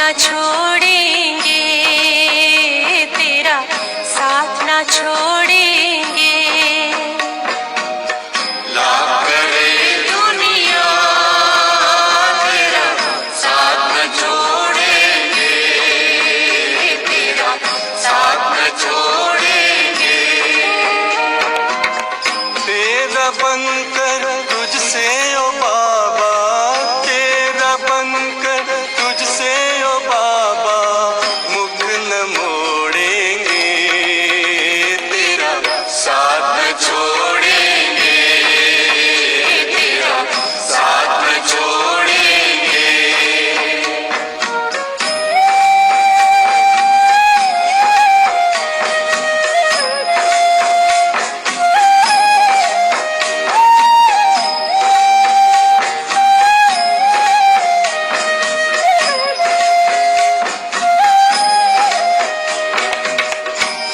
ना छोड़ेंगे, तेरा साथ ना छोड़ेंगे। लाख करे दुनिया तेरा साथ न छोड़ेंगे, तेरा साथ न छोड़ेंगे। तेरा बनकर तुझसे ओ बाबा, तेरा बनकर तुझसे ओ बाबा, मुख न मोड़ेंगे, तेरा साथ न छोड़ेंगे, तेरा साथ न छोड़ेंगे।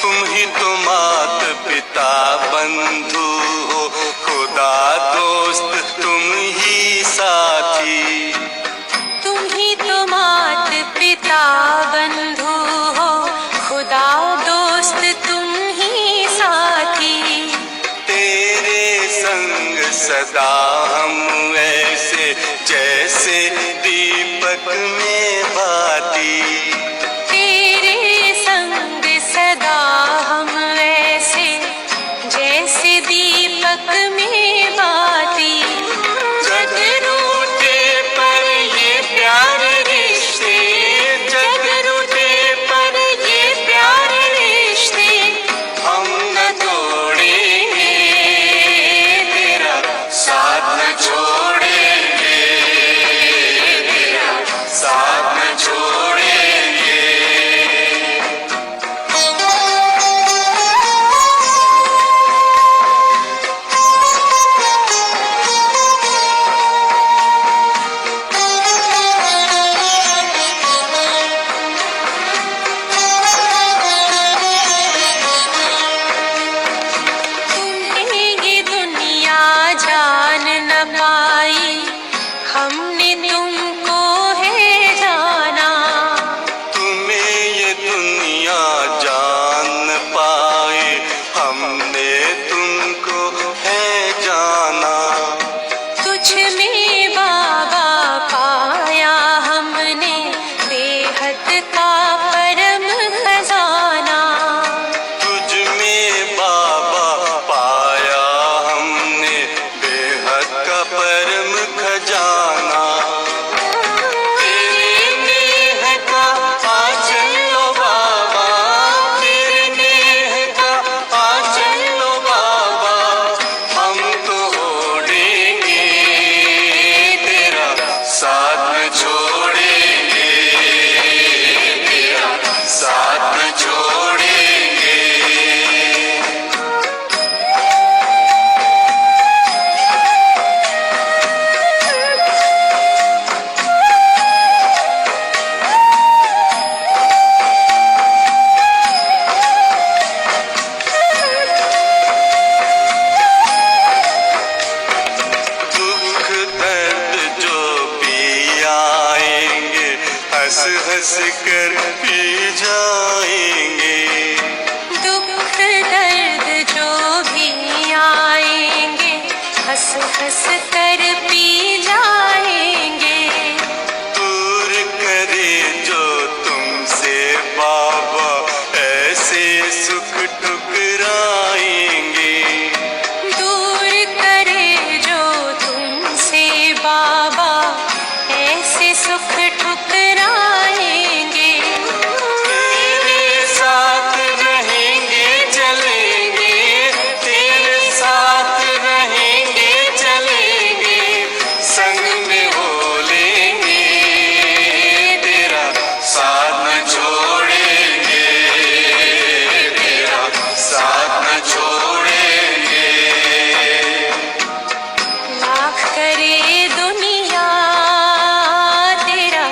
तुम ही तो मात पिता बंधु हो, खुदा दोस्त तुम ही साथी। तुम ही तो मात पिता बंधु हो, खुदा दोस्त तुम ही साथी। तेरे संग सदा हम ऐसे जैसे दीपक में बाती। तेरे संग सदा हम ऐसे जैसे दीपक में बाती। जग रूठे पर ये प्यारे रिश्ते, जग रूठे पर ये प्यारे रिश्ते, हम न तोड़ेंगे, तेरा साथ न छोड़ेंगे, तेरा साथ न छोड़ेंगे। तुमने ये दुनिया जान न पाई, हमने तुमको है जाना। तुम्हें ये दुनिया जान न पाए, हमने तुमको है जाना। तुझ में बाबा पाया हमने बेहद का परम खजाना। तुझ में बाबा पाया हमने बेहद का परम खजाना। तेरे नेह का आंचल लो बाबा, तेरे नेह का आंचल लो बाबा, हम तो ओढ़ेंगे, तेरा साथ न छोड़ेंगे, तेरा साथ न छोड़ेंगे। दुख दर्द जो भी आएंगे, हंस हंस कर पी जाएंगे। दुख दर्द जो भी आएंगे, हंस हंस कर पी जाएंगे। दूर करे जो तुमसे बाबा, ऐसे सुख ठुकराएंगे। दूर करे जो तुमसे बाबा, ऐसे सुख ठुकराएंगे। तेरे साथ रहेंगे चलेंगे, तेरे साथ रहेंगे चलेंगे, संग में हो लेंगे, तेरा साथ न छोड़ेंगे, तेरा साथ न छोड़ेंगे। लाख करे दुनिया तेरा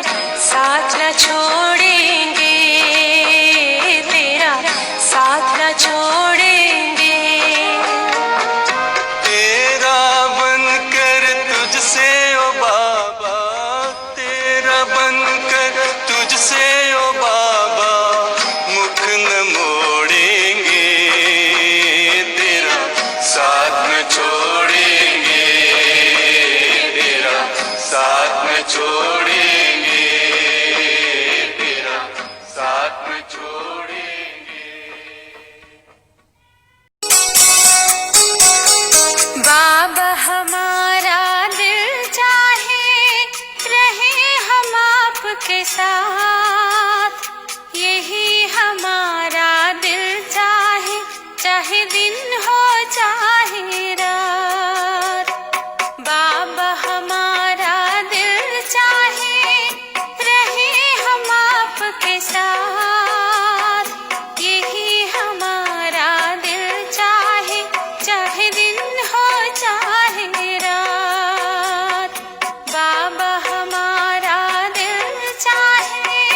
छोड़ेंगे, तेरा साथ न छोड़ेंगे। बाबा हमारा दिल चाहे रहे हम आपके साथ, यही हमारा दिल चाहे, चाहे दिन हो चाहे रात। बाबा हमारा दिल चाहे रहे हम आपके साथ, यही हमारा दिल चाहे, चाहे दिन हो चाहे रात। बाबा हमारा दिल चाहे।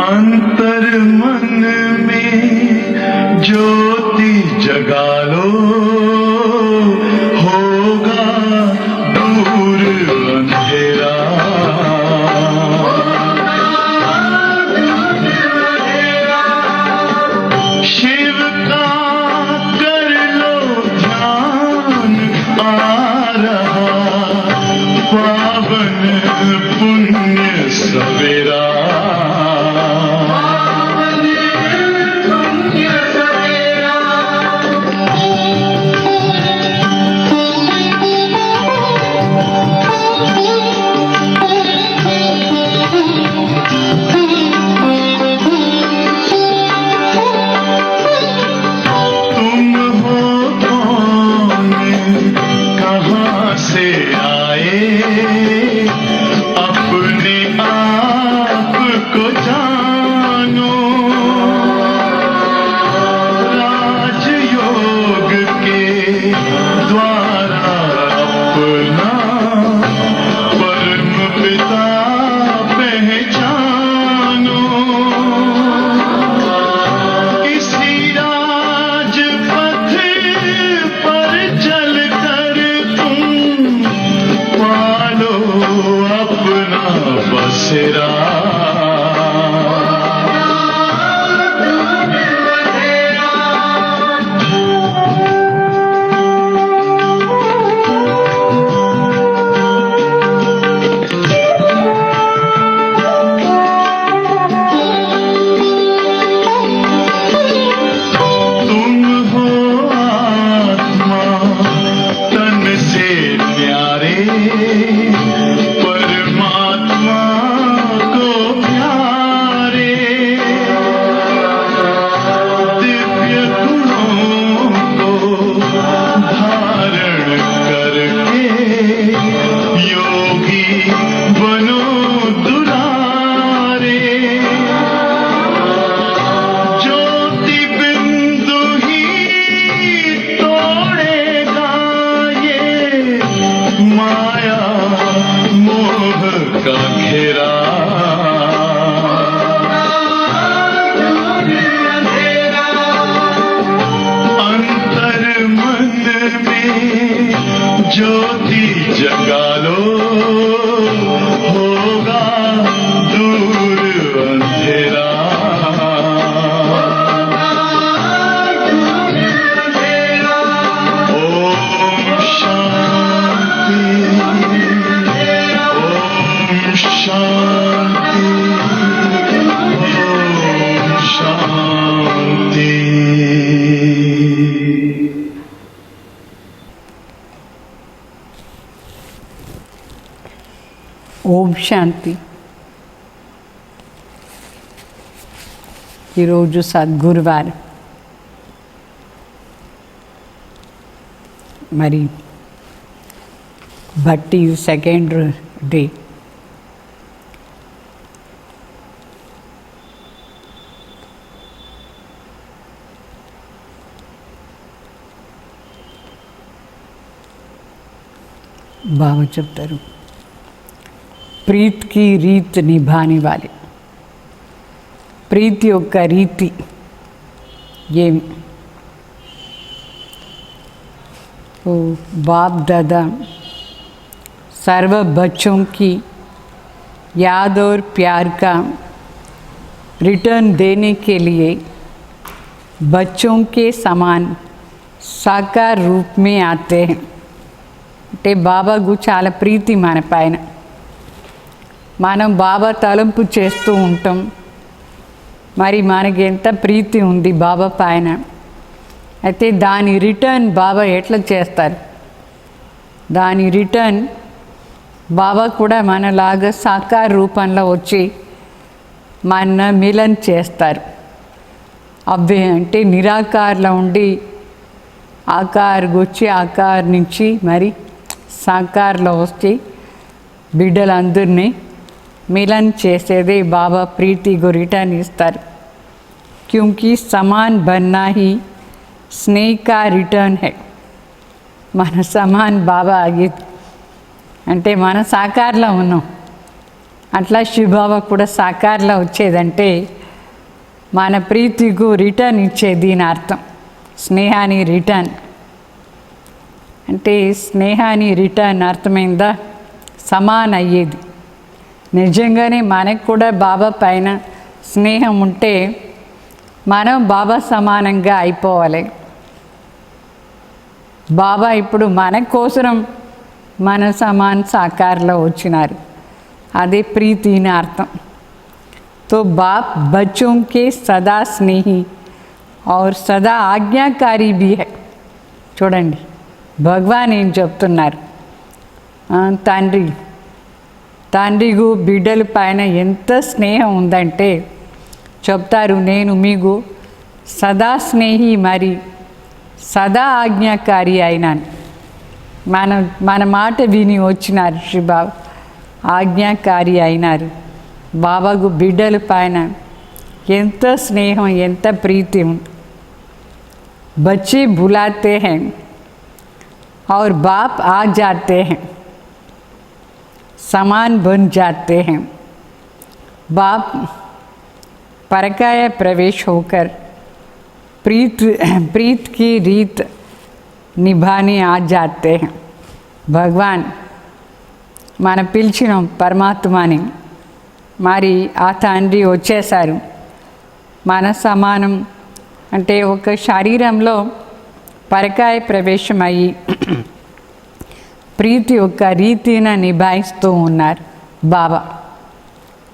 अंतर मन में ज्योति जगा लो, होगा दूर अंधेरा। शिव का कर लो ध्यान, आ रहा पावन पुण्य सवेरा। ज्योति जगा लो, होगा दूर अंधेरा। ओम शांति, ओम शांति, ओम शांति। ఓం శాంతి. ఈరోజు సద్గురువారం. మరి బట్టి సెకండ్ డే. బాబా చెప్తారు, प्रीत की रीत निभाने वाले. प्रीति యొక్క రీతి ఏమి? तो बाप दादा सर्व बच्चों की याद और प्यार का रिटर्न देने के लिए बच्चों के समान साकार रूप में आते हैं. అంటే బాబాకు చాలా ప్రీతి మన పైన. మనం బాబా తలంపు చేస్తూ ఉంటాం. మరి మనకి ఎంత ప్రీతి ఉంది బాబా పైన. అయితే దాని రిటర్న్ బాబా ఎట్లా చేస్తారు? దాని రిటర్న్ బాబా కూడా మనలాగా సాకార రూపంలో వచ్చి మన మిలన్ చేస్తారు. అవి అంటే నిరాకారంలో ఉండి ఆకారకు వచ్చి ఆకార నుంచి మరి సాకారలో వచ్చి బిడ్డలందరినీ मिलन చేసేదే బాబా ప్రీతి को रिटर्न ఇస్తారు. क्योंकि समान बनना ही स्नेह का रिटर्न है. మన సమాన్ బాబా అంటే మన సాకారలో ఉన్నాం. అట్లా శివబాబా కూడా సాకార్లో వచ్చేదంటే మన ప్రీతికు రిటర్న్ ఇచ్చేది దీని అర్థం. స్నేహాన్ని రిటర్న్ అంటే స్నేహాన్ని రిటర్న్ అర్థమైందా, సమాన్ అయ్యేది. నిజంగానే మనకు కూడా బాబా పైన స్నేహం ఉంటే మనం బాబా సమానంగా అయిపోవాలి. బాబా ఇప్పుడు మన కోసం మన సమాన్ సాకార్లో వచ్చినారు, అదే ప్రీతిని అర్థం. तो बाप बच्चों के सदा स्नेही और सदा ఆజ్ఞాకారి भी है. చూడండి భగవాన్ ఏం చెప్తున్నారు, తండ్రికు బిడ్డల పైన ఎంత స్నేహం ఉందంటే చెప్తారు, నేను మీకు సదా స్నేహి మరి సదా ఆజ్ఞాకారి అయినాను. మన మాట విని వచ్చినారు శ్రీబాబా, ఆజ్ఞాకారి అయినారు. బాబాకు బిడ్డల పైన ఎంత స్నేహం, ఎంత ప్రీతి ఉంది. बच्चे बुलाते हैं और बाप आ जाते हैं, समान बन जाते हैं. बाप परकाया प्रवेश होकर प्रीत की रीत निभाने आ जाते हैं. भगवान మన పిలిచిన పరమాత్మని మరి ఆ తండ్రి వచ్చేసారు. మన సమానం అంటే ఒక శరీరంలో పరకాయ ప్రవేశం అయ్యి ప్రీతి యొక్క రీతిని నిభాయిస్తూ ఉన్నారు బాబా.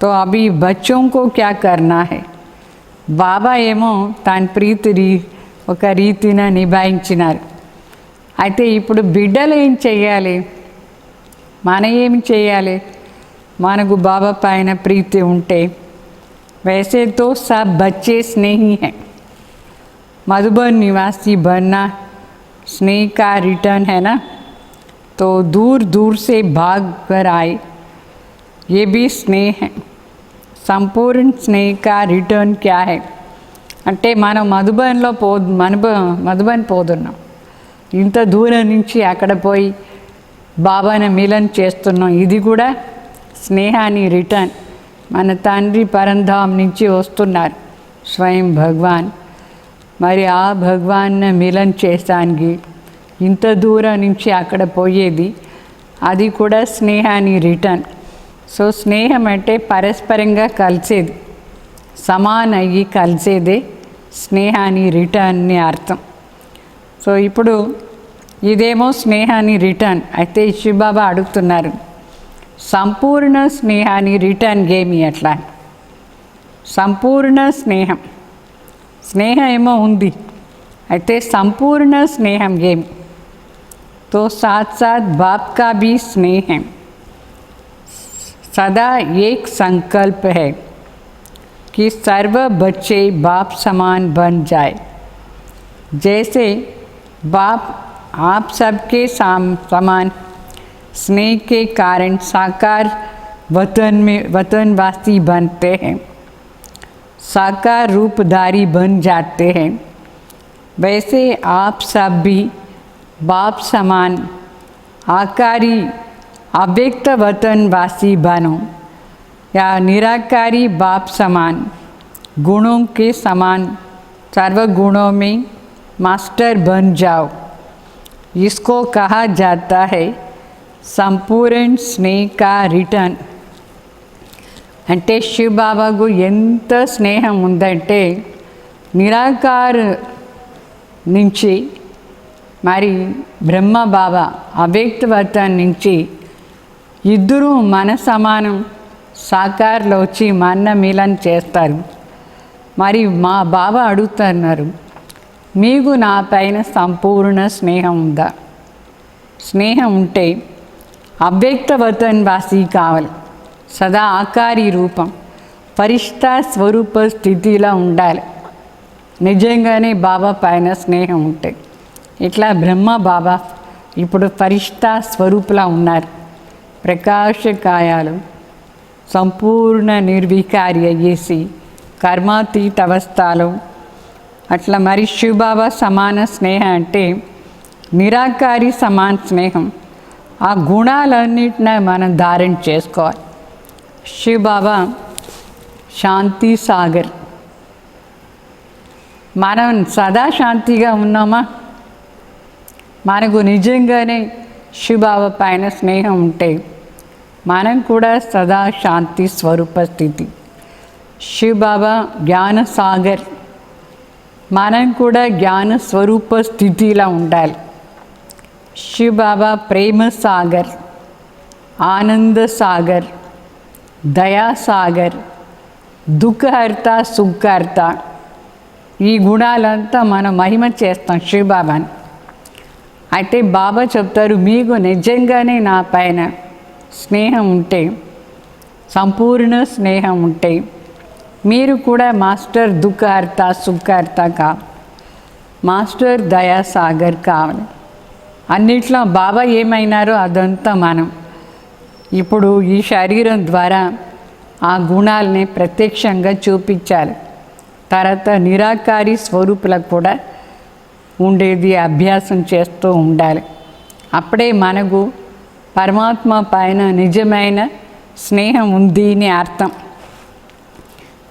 తో అభి బచ్చోं को क्या करना है, బాబా ఏమో తన ప్రీతి ఒక రీతిని నిభాయించినారు. అయితే ఇప్పుడు బిడ్డలు ఏం చేయాలి, మనం ఏమి చేయాలి? మనకు బాబా పైన ప్రీతి ఉంటే वैसे तो सब बच्चे स्नेही हैं. मधुबन निवासी बनना स्नेह का रिटर्न है ना, तो दूर दूर से भाग कर आए ये भी स्नेह है. संपूर्ण स्नेह का रिटर्न क्या है అంటే మనం మధుబన్ పోతున్నాం, ఇంత దూరం నుంచి అక్కడ పోయి బాబాని మిలన్ చేస్తున్నాం. ఇది కూడా స్నేహాన్ని రిటర్న్. మన తండ్రి పరంధామ్ నుంచి వస్తున్నారు స్వయం భగవాన్. మరి ఆ భగవాన్ని మిలన్ చేస్తానికి ఇంత దూరం నుంచి అక్కడ పోయేది, అది కూడా స్నేహాన్ని రిటర్న్. సో స్నేహం అంటే పరస్పరంగా కలిసేది, సమాన్ అయ్యి కలిసేదే స్నేహాన్ని రిటర్న్ అని అర్థం. సో ఇప్పుడు ఇదేమో స్నేహాన్ని రిటర్న్. అయితే శివబాబా అడుగుతున్నారు, సంపూర్ణ స్నేహాన్ని రిటర్న్ గేమి ఎట్లా? సంపూర్ణ స్నేహం ఏమో ఉంది, అయితే సంపూర్ణ స్నేహం గేమి. तो साथ साथ बाप का भी स्नेह है. सदा एक संकल्प है कि सर्व बच्चे बाप समान बन जाए. जैसे बाप आप सबके समान स्नेह के कारण साकार वतनवासी बनते हैं, साकार रूपधारी बन जाते हैं, वैसे आप सब भी बाप समान आकारी अव्यक्त वतनवासी बनो या निराकारी बाप समान गुणों के समान सर्वगुणों में मास्टर बन जाओ. इसको कहा जाता है संपूर्ण स्नेह का रिटर्न. అంటే శివ్ బాబాకు ఎంత స్నేహం ఉందంటే నిరాకార నుంచి మరి బ్రహ్మ బాబా అవ్యక్తవతం నుంచి ఇద్దరూ మన సమానం సాకార్లో వచ్చి మన మిలన్ చేస్తారు. మరి మా బాబా అడుగుతున్నారు, మీకు నా పైన సంపూర్ణ స్నేహం ఉందా? స్నేహం ఉంటే అవ్యక్తవతన్వాసి కావాలి, సదా ఆకారి రూపం పరిష్ట స్వరూప స్థితిలో ఉండాలి. నిజంగానే బాబా పైన స్నేహం ఉంటాయి. ఇట్లా బ్రహ్మ బాబా ఇప్పుడు పరిష్ట స్వరూపులా ఉన్నారు. ప్రకాశకాయాలు సంపూర్ణ నిర్వికారి అయ్యేసి కర్మాతీత అవస్థలో అట్లా. మరి శివబాబా సమాన స్నేహం అంటే నిరాకారి సమాన స్నేహం. ఆ గుణాలన్నిటినీ మనం ధారణ చేసుకోవాలి. శివ బాబా శాంతి సాగర్. మనం సదా శాంతిగా ఉన్నామా? మనకు నిజంగానే శివ బాబా పైన స్నేహం ఉంటే మనం కూడా సదా శాంతి స్వరూప స్థితి. శివ బాబా జ్ఞాన సాగర్, మనం కూడా జ్ఞాన స్వరూప స్థితిలా ఉండాలి. శివ బాబా ప్రేమ సాగర్, ఆనంద సాగర్, దయా సాగర్, దుఃఖహర్త, సుఖహర్త. ఈ గుణాలంతా మనం మహిమ చేస్తాం శివ బాబాని. అయితే బాబా చెప్తారు, మీకు నిజంగానే నా పైన స్నేహం ఉంటే, సంపూర్ణ స్నేహం ఉంటే మీరు కూడా మాస్టర్ దుఃఖహర్త, సుఖహర్త కావాలి, మాస్టర్ దయా సాగర్ కావాలి. అన్నిట్లో బాబా ఏమైనారో అదంతా మనం ఇప్పుడు ఈ శరీరం ద్వారా ఆ గుణాలని ప్రత్యక్షంగా చూపించాలి. తర్వాత నిరాకారి స్వరూపులకు కూడా ఉండేది అభ్యాసం చేస్తూ ఉండాలి. అప్పుడే మనకు పరమాత్మ పైన నిజమైన స్నేహం ఉంది అని అర్థం.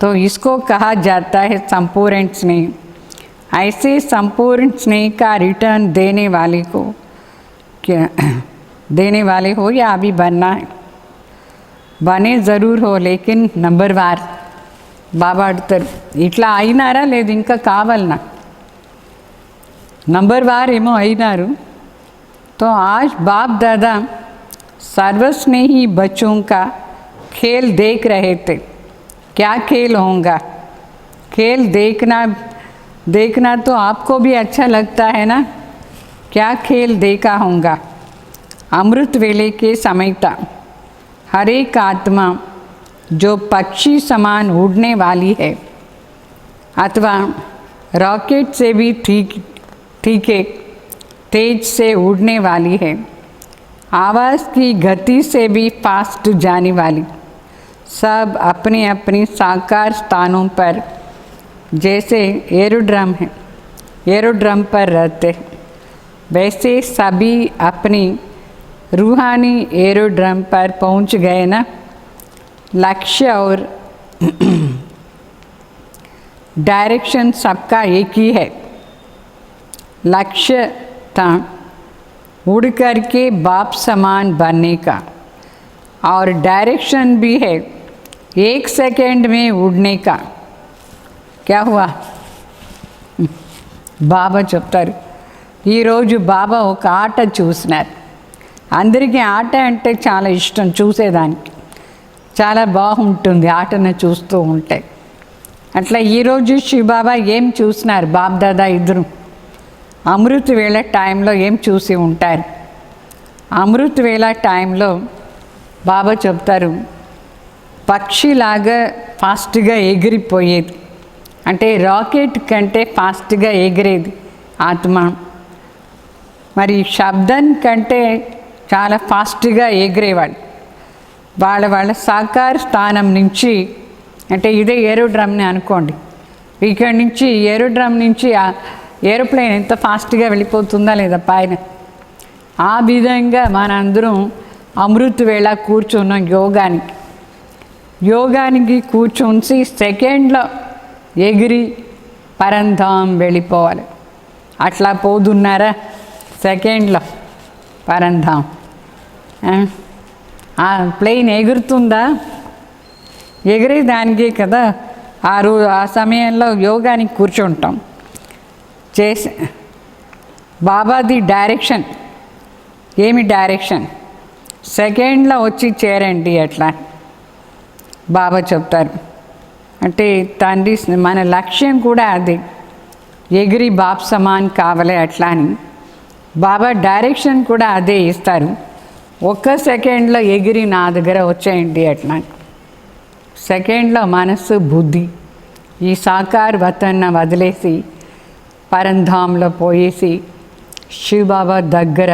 तो इसको कहा जाता है संपूर्ण स्नेह. ऐसे संपूर्ण स्नेह का रिटर्न देने वाले को क्या देने वाले हो या अभी बनना है? बने ज़रूर हो, लेकिन नंबर वार. బాబా అడుగుతారు, ఇట్లా అయినారా లేదు ఇంకా కావాలన్నా? నంబర్ వార్ ఏమో అయినారు. तो आज बाप दादा सर्वस्नेही बच्चों का खेल देख रहे थे. क्या खेल होगा? खेल देखना तो आपको भी अच्छा लगता है ना? क्या खेल देखा होगा? अमृत वेले के समय था. हर एक आत्मा जो पक्षी समान उड़ने वाली है अथवा रॉकेट से भी ठीक है तेज से उड़ने वाली है, आवाज़ की गति से भी फास्ट जाने वाली, सब अपने अपने साकार स्थानों पर जैसे एरोड्रम पर रहते हैं, वैसे सभी अपनी रूहानी एरोड्रम पर पहुंच गए ना. लक्ष्य और डायरेक्शन सबका एक ही है. लक्ष्य था उड़ करके बाप समान बनने का, और डायरेक्शन भी है एक सेकंड में उड़ने का. क्या हुआ? బాబా చెప్తారు, ఈరోజు బాబా ఒక ఆట చూసినారు. అందరికీ ఆట అంటే చాలా ఇష్టం, చూసేదానికి చాలా బాగుంటుంది ఆటను చూస్తూ ఉంటే. అట్లా ఈరోజు శివబాబా ఏం చూసినారు? బాప్ దాదా ఇద్దరు అమృత వేళ టైంలో ఏం చూసి ఉంటారు? అమృత వేళ టైంలో బాబా చెప్తారు, పక్షిలాగా ఫాస్ట్గా ఎగిరిపోయేది, అంటే రాకెట్ కంటే ఫాస్ట్గా ఎగిరేది ఆత్మ. మరి శబ్దం కంటే చాలా ఫాస్ట్గా ఎగిరేవాడు. వాళ్ళ సాకార స్థానం నుంచి, అంటే ఇదే ఏరోడ్రమ్ని అనుకోండి, ఇక్కడి నుంచి ఏరోడ్రమ్ నుంచి ఆ ఏరోప్లేన్ ఎంత ఫాస్ట్గా వెళ్ళిపోతుందా లేదా పైన, ఆ విధంగా మనందరం అమృత వేళ కూర్చున్నాం యోగానికి కూర్చుని సెకండ్లో ఎగిరి పరంధాం వెళ్ళిపోవాలి. అట్లా పోతున్నారా? సెకండ్లో పరంధాం. ఆ ప్లేన్ ఎగురుతుందా? ఎగిరేదానికే కదా ఆ సమయంలో యోగానికి కూర్చుంటాం. బాబాది డైరెక్షన్ ఏమి డైరెక్షన్? సెకండ్లో వచ్చి చేరండి అట్లా బాబా చెప్తారు. అంటే తండ్రి మన లక్ష్యం కూడా అదే, ఎగిరి బాప్ సమాన్ కావాలి అట్లా అని. బాబా డైరెక్షన్ కూడా అదే ఇస్తారు, ఒక్క సెకండ్లో ఎగిరి నా దగ్గర వచ్చేయండి అట్లా. సెకండ్లో మనసు బుద్ధి ఈ సాకార్ వతన్న వదిలేసి పరంధాంలో పోయేసి శివబాబా దగ్గర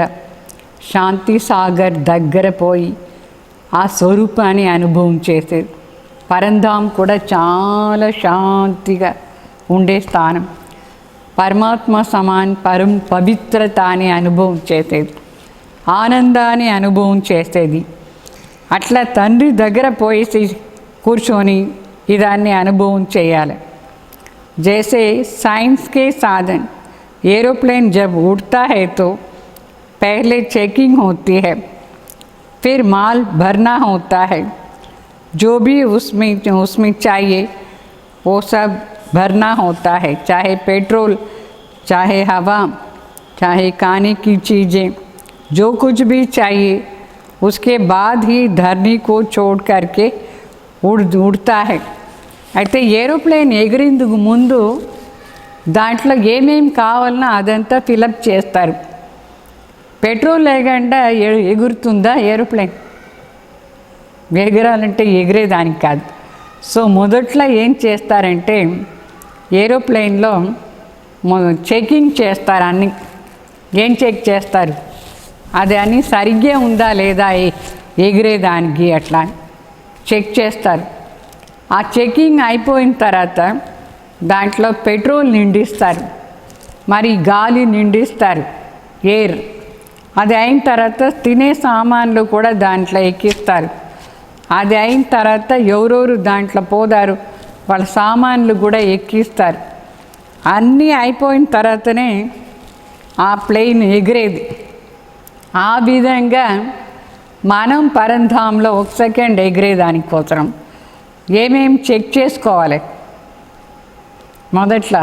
శాంతి సాగర్ దగ్గర పోయి ఆ స్వరూపాన్ని అనుభవం చేసేది. పరంధాం కూడా చాలా శాంతిగా ఉండే స్థానం, పరమాత్మ సమాన్ పవిత్రత అని అనుభవం చేసేది, ఆనందాన్ని అనుభవం చేసేది. అట్లా తండ్రి దగ్గర పోయేసి కూర్చొని ఇదాన్ని అనుభవం చేయాలి. जैसे साइंस के साधन एरोप्लेन जब उड़ता है तो पहले चेकिंग होती है, फिर माल भरना होता है, जो भी उसमें चाहिए वो सब भरना होता है, चाहे पेट्रोल, चाहे हवा, चाहे खाने की चीज़ें, जो कुछ भी चाहिए उसके बाद ही धरनी को छोड़ करके उड़ता है. అయితే ఏరోప్లేన్ ఎగిరేందుకు ముందు దాంట్లో ఏమేమి కావాలన్నా అదంతా ఫిలప్ చేస్తారు. పెట్రోల్ లేకుండా ఎగురుతుందా ఏరోప్లేన్? ఎగరాలంటే ఎగిరేదానికి కాదు. సో మొదట్లో ఏం చేస్తారంటే ఏరోప్లేన్లో చెకింగ్ చేస్తారు. అన్నీ ఏం చెక్ చేస్తారు? అది అన్నీ సరిగ్గా ఉందా లేదా ఎగిరేదానికి అట్లా చెక్ చేస్తారు. ఆ చెకింగ్ అయిపోయిన తర్వాత దాంట్లో పెట్రోల్ నిండిస్తారు, మరి గాలి నిండిస్తారు, ఎయిర్. అది అయిన తర్వాత తినే సామాన్లు కూడా దాంట్లో ఎక్కిస్తారు. అది అయిన తర్వాత ఎవరెవరు దాంట్లో పోదారు వాళ్ళ సామాన్లు కూడా ఎక్కిస్తారు. అన్నీ అయిపోయిన తర్వాతనే ఆ ప్లేన్ ఎగిరేది. ఆ విధంగా మనం పరంధాంలో 1 సెకండ్ ఎగిరేదానికోసం ఏమేం చెక్ చేసుకోవాలి? మొదట్లో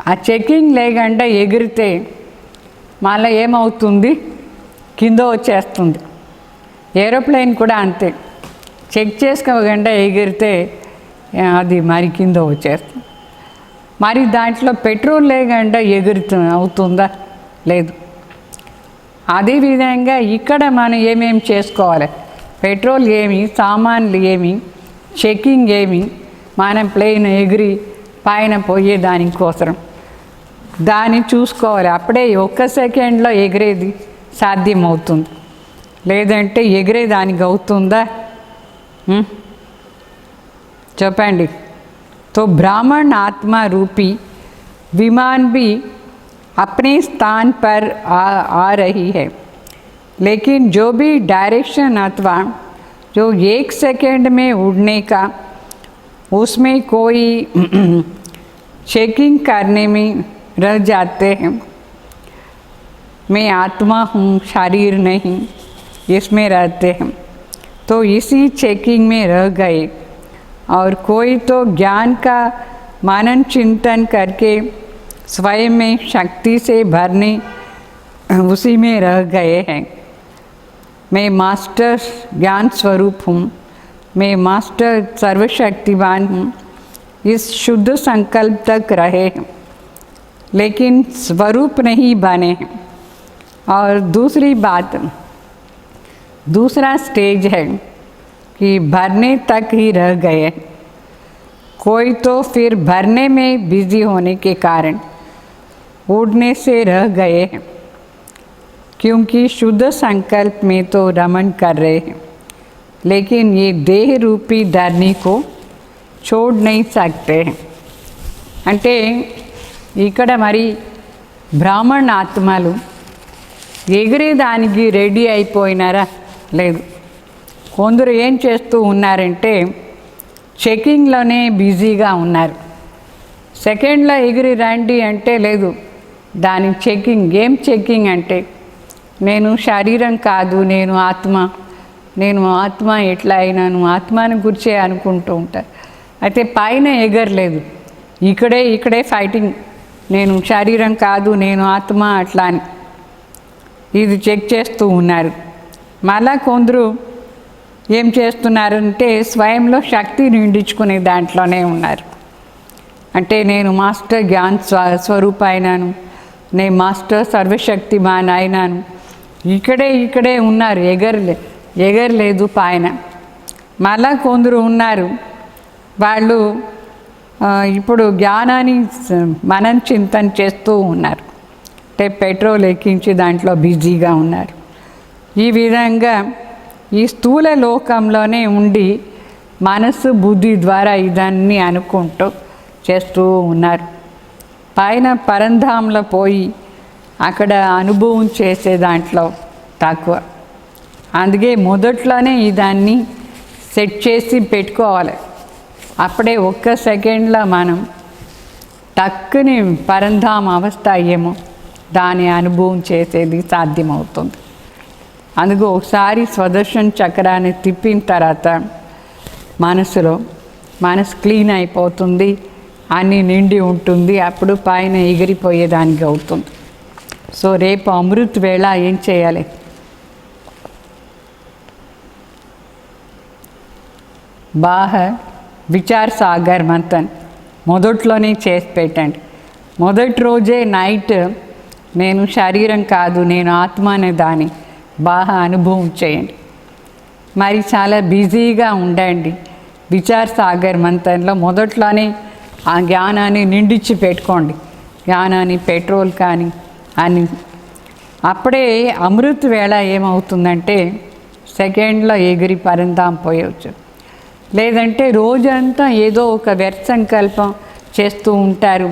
ఆ చెకింగ్ లేకుండా ఎగిరితే మళ్ళీ ఏమవుతుంది? కింద వచ్చేస్తుంది. ఏరోప్లేన్ కూడా అంతే, చెక్ చేసుకోకుండా ఎగిరితే అది మరి కింద వచ్చేస్తుంది. మరి దాంట్లో పెట్రోల్ లేకుండా అవుతుందా? లేదు. అదేవిధంగా ఇక్కడ మనం ఏమేమి చేసుకోవాలి? పెట్రోల్ ఏమి, సామాన్లు ఏమి, చెకింగ్ ఏమి, మనం ప్లేన్ ఎగిరి పైన పోయేదానికోసం దాన్ని చూసుకోవాలి. అప్పుడే 1 సెకండ్లో ఎగిరేది సాధ్యమవుతుంది. లేదంటే ఎగిరేదానికి అవుతుందా? చెప్పండి. तो ब्राह्मण आत्मा रूपी विमान भी अपने स्थान पर आ रही है, लेकिन जो भी डायरेक्शन अथवा जो 1 सेकेंड में उड़ने का उसमें कोई चेकिंग करने में रह जाते हैं. मैं आत्मा हूँ, शरीर नहीं, इसमें रहते हैं, तो इसी चेकिंग में रह गए. और कोई तो ज्ञान का मनन चिंतन करके स्वयं में शक्ति से भरने उसी में रह गए हैं. मैं मास्टर ज्ञान स्वरूप हूँ, मैं मास्टर सर्वशक्तिवान हूँ, इस शुद्ध संकल्प तक रहे हैं, लेकिन स्वरूप नहीं बने हैं. और दूसरी बात, दूसरा स्टेज है कि भरने तक ही रह गए. कोई तो फिर भरने में बिजी होने के कारण उड़ने से रह गए हैं, क्योंकि शुद्ध संकल्प में तो रमन कर रहे हैं, लेकिन ये देह रूपी धरनी को छोड़ नहीं सकते हैं. అంటే ఇక్కడ మరి బ్రాహ్మణ ఆత్మలు ఎగిరేదానికి రెడీ అయిపోయినారా? లేదు. కొందరు ఏం చేస్తూ ఉన్నారంటే చెకింగ్లోనే బిజీగా ఉన్నారు. సెకండ్లో ఎగిరి రండి అంటే లేదు. దాని చెకింగ్, ఏం చెకింగ్ అంటే నేను శరీరం కాదు, నేను ఆత్మ ఎట్లా అయినాను, ఆత్మని గురించే అనుకుంటూ ఉంటారు. అయితే పైన ఎగరలేదు, ఇక్కడే ఫైటింగ్, నేను శరీరం కాదు, నేను ఆత్మ అట్లా అని ఇది చెక్ చేస్తూ ఉన్నారు. మళ్ళా కొందరు ఏం చేస్తున్నారంటే స్వయంలో శక్తి నిండించుకునే దాంట్లోనే ఉన్నారు. అంటే నేను మాస్టర్ జ్ఞాన్ స్వరూప అయినాను, నేను మాస్టర్ సర్వశక్తిమాన్ అయినాను, ఇక్కడే ఉన్నారు, ఎగరలేదు పైన. మళ్ళా కొందరు ఉన్నారు, వాళ్ళు ఇప్పుడు జ్ఞానాన్ని మనం చింతన చేస్తూ ఉన్నారు, అంటే పెట్రోల్ ఎక్కించి దాంట్లో బిజీగా ఉన్నారు. ఈ విధంగా ఈ స్థూల లోకంలోనే ఉండి మనసు బుద్ధి ద్వారా ఇదన్నీ అనుకుంటూ చేస్తూ ఉన్నారు. పైన పరంధాంలో పోయి అక్కడ అనుభవం చేసే దాంట్లో తక్కువ. అందుకే మొదట్లోనే దాన్ని సెట్ చేసి పెట్టుకోవాలి. అప్పుడే ఒక్క సెకండ్లో మనం టక్కుని పరంధామ అవస్థ అయ్యేమో దాని అనుభవం చేసేది సాధ్యమవుతుంది. అందుకు ఒకసారి స్వదర్శన చక్రాన్ని తిప్పిన తర్వాత మనసు క్లీన్ అయిపోతుంది, అన్నీ నిండి ఉంటుంది, అప్పుడు పైన ఎగిరిపోయేదానికి అవుతుంది. సో రేపు అమృత్ వేళ ఏం చేయాలి? బాహర్ విచార్ సాగర్ మంతన్ మొదట్లోనే చేసి పెట్టండి. మొదటి రోజే నైట్ నేను శరీరం కాదు, నేను ఆత్మ అనే దాన్ని బాగా అనుభవం చేయండి. మరి చాలా బిజీగా ఉండండి. విచార్ సాగర్ మంతన్లో మొదట్లోనే ఆ జ్ఞానాన్ని నిండించి పెట్టుకోండి. జ్ఞానాన్ని పెట్రోల్ కానీ అని అప్పుడే అమృత్ వేళ ఏమవుతుందంటే సెకండ్లో ఎగిరి పరంధాం పోయవచ్చు. లేదంటే రోజంతా ఏదో ఒక వ్యర్థ సంకల్పం చేస్తూ ఉంటారు,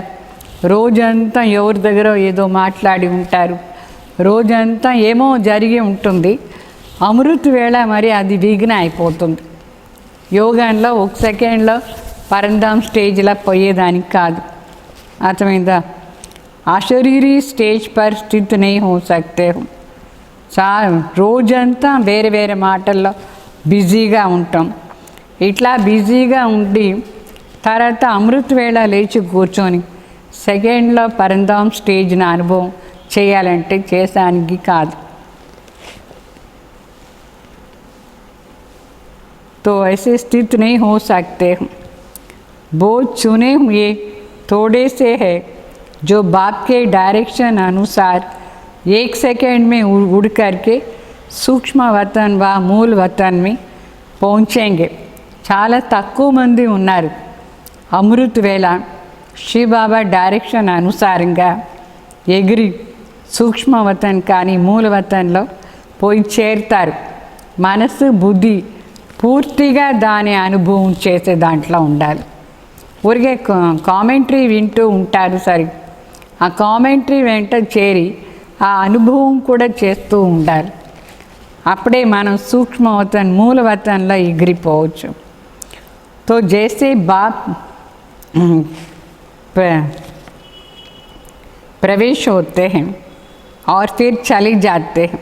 రోజంతా ఎవరి దగ్గర ఏదో మాట్లాడి ఉంటారు, రోజంతా ఏమో జరిగి ఉంటుంది. అమృత్ వేళ మరి అది విఘ్న అయిపోతుంది. యోగాలో ఒక సెకండ్లో పరంధాం స్టేజ్లో పోయేదానికి కాదు. అర్థమైందా? అశరీరీ స్టేజ్ పర్ స్థిత్ నహీ హో సక్తే హో. రోజంతా వేరే వేరే మాటల్లో బిజీగా ఉంటాం. ఇట్లా బిజీగా ఉండి తర్వాత అమృత్ వేళ లేచి కూర్చొని సెకండ్లో పరంధాం స్టేజ్ని అనుభవం చేయాలంటే చేసానికి కాదు. तो ऐसे स्थित नहीं हो सकते. बोझ चुने हुए थोड़े से है जो बाप के डायरेक्शन अनुसार एक सेकंड में उड़ करके सूक्ष्म वतन व मूल वतन में पहुँचेंगे. చాలా తక్కువ మంది ఉన్నారు అమృత్ వేళ శివబాబా డైరెక్షన్ అనుసారంగా ఎగిరి సూక్ష్మవతన్ కానీ మూలవతన్లో పోయి చేరుతారు. మనసు బుద్ధి పూర్తిగా దాని అనుభవం చేసే దాంట్లో ఉండాలి. ఊరికే కామెంటరీ వింటూ ఉంటారు సరి, ఆ కామెంటరీ వెంట చేరి ఆ అనుభవం కూడా చేస్తూ ఉండాలి. అప్పుడే మనం సూక్ష్మవతన్ మూలవతన్లో ఎగిరిపోవచ్చు. तो जैसे बाप प्रवेश होते हैं और फिर चले जाते हैं,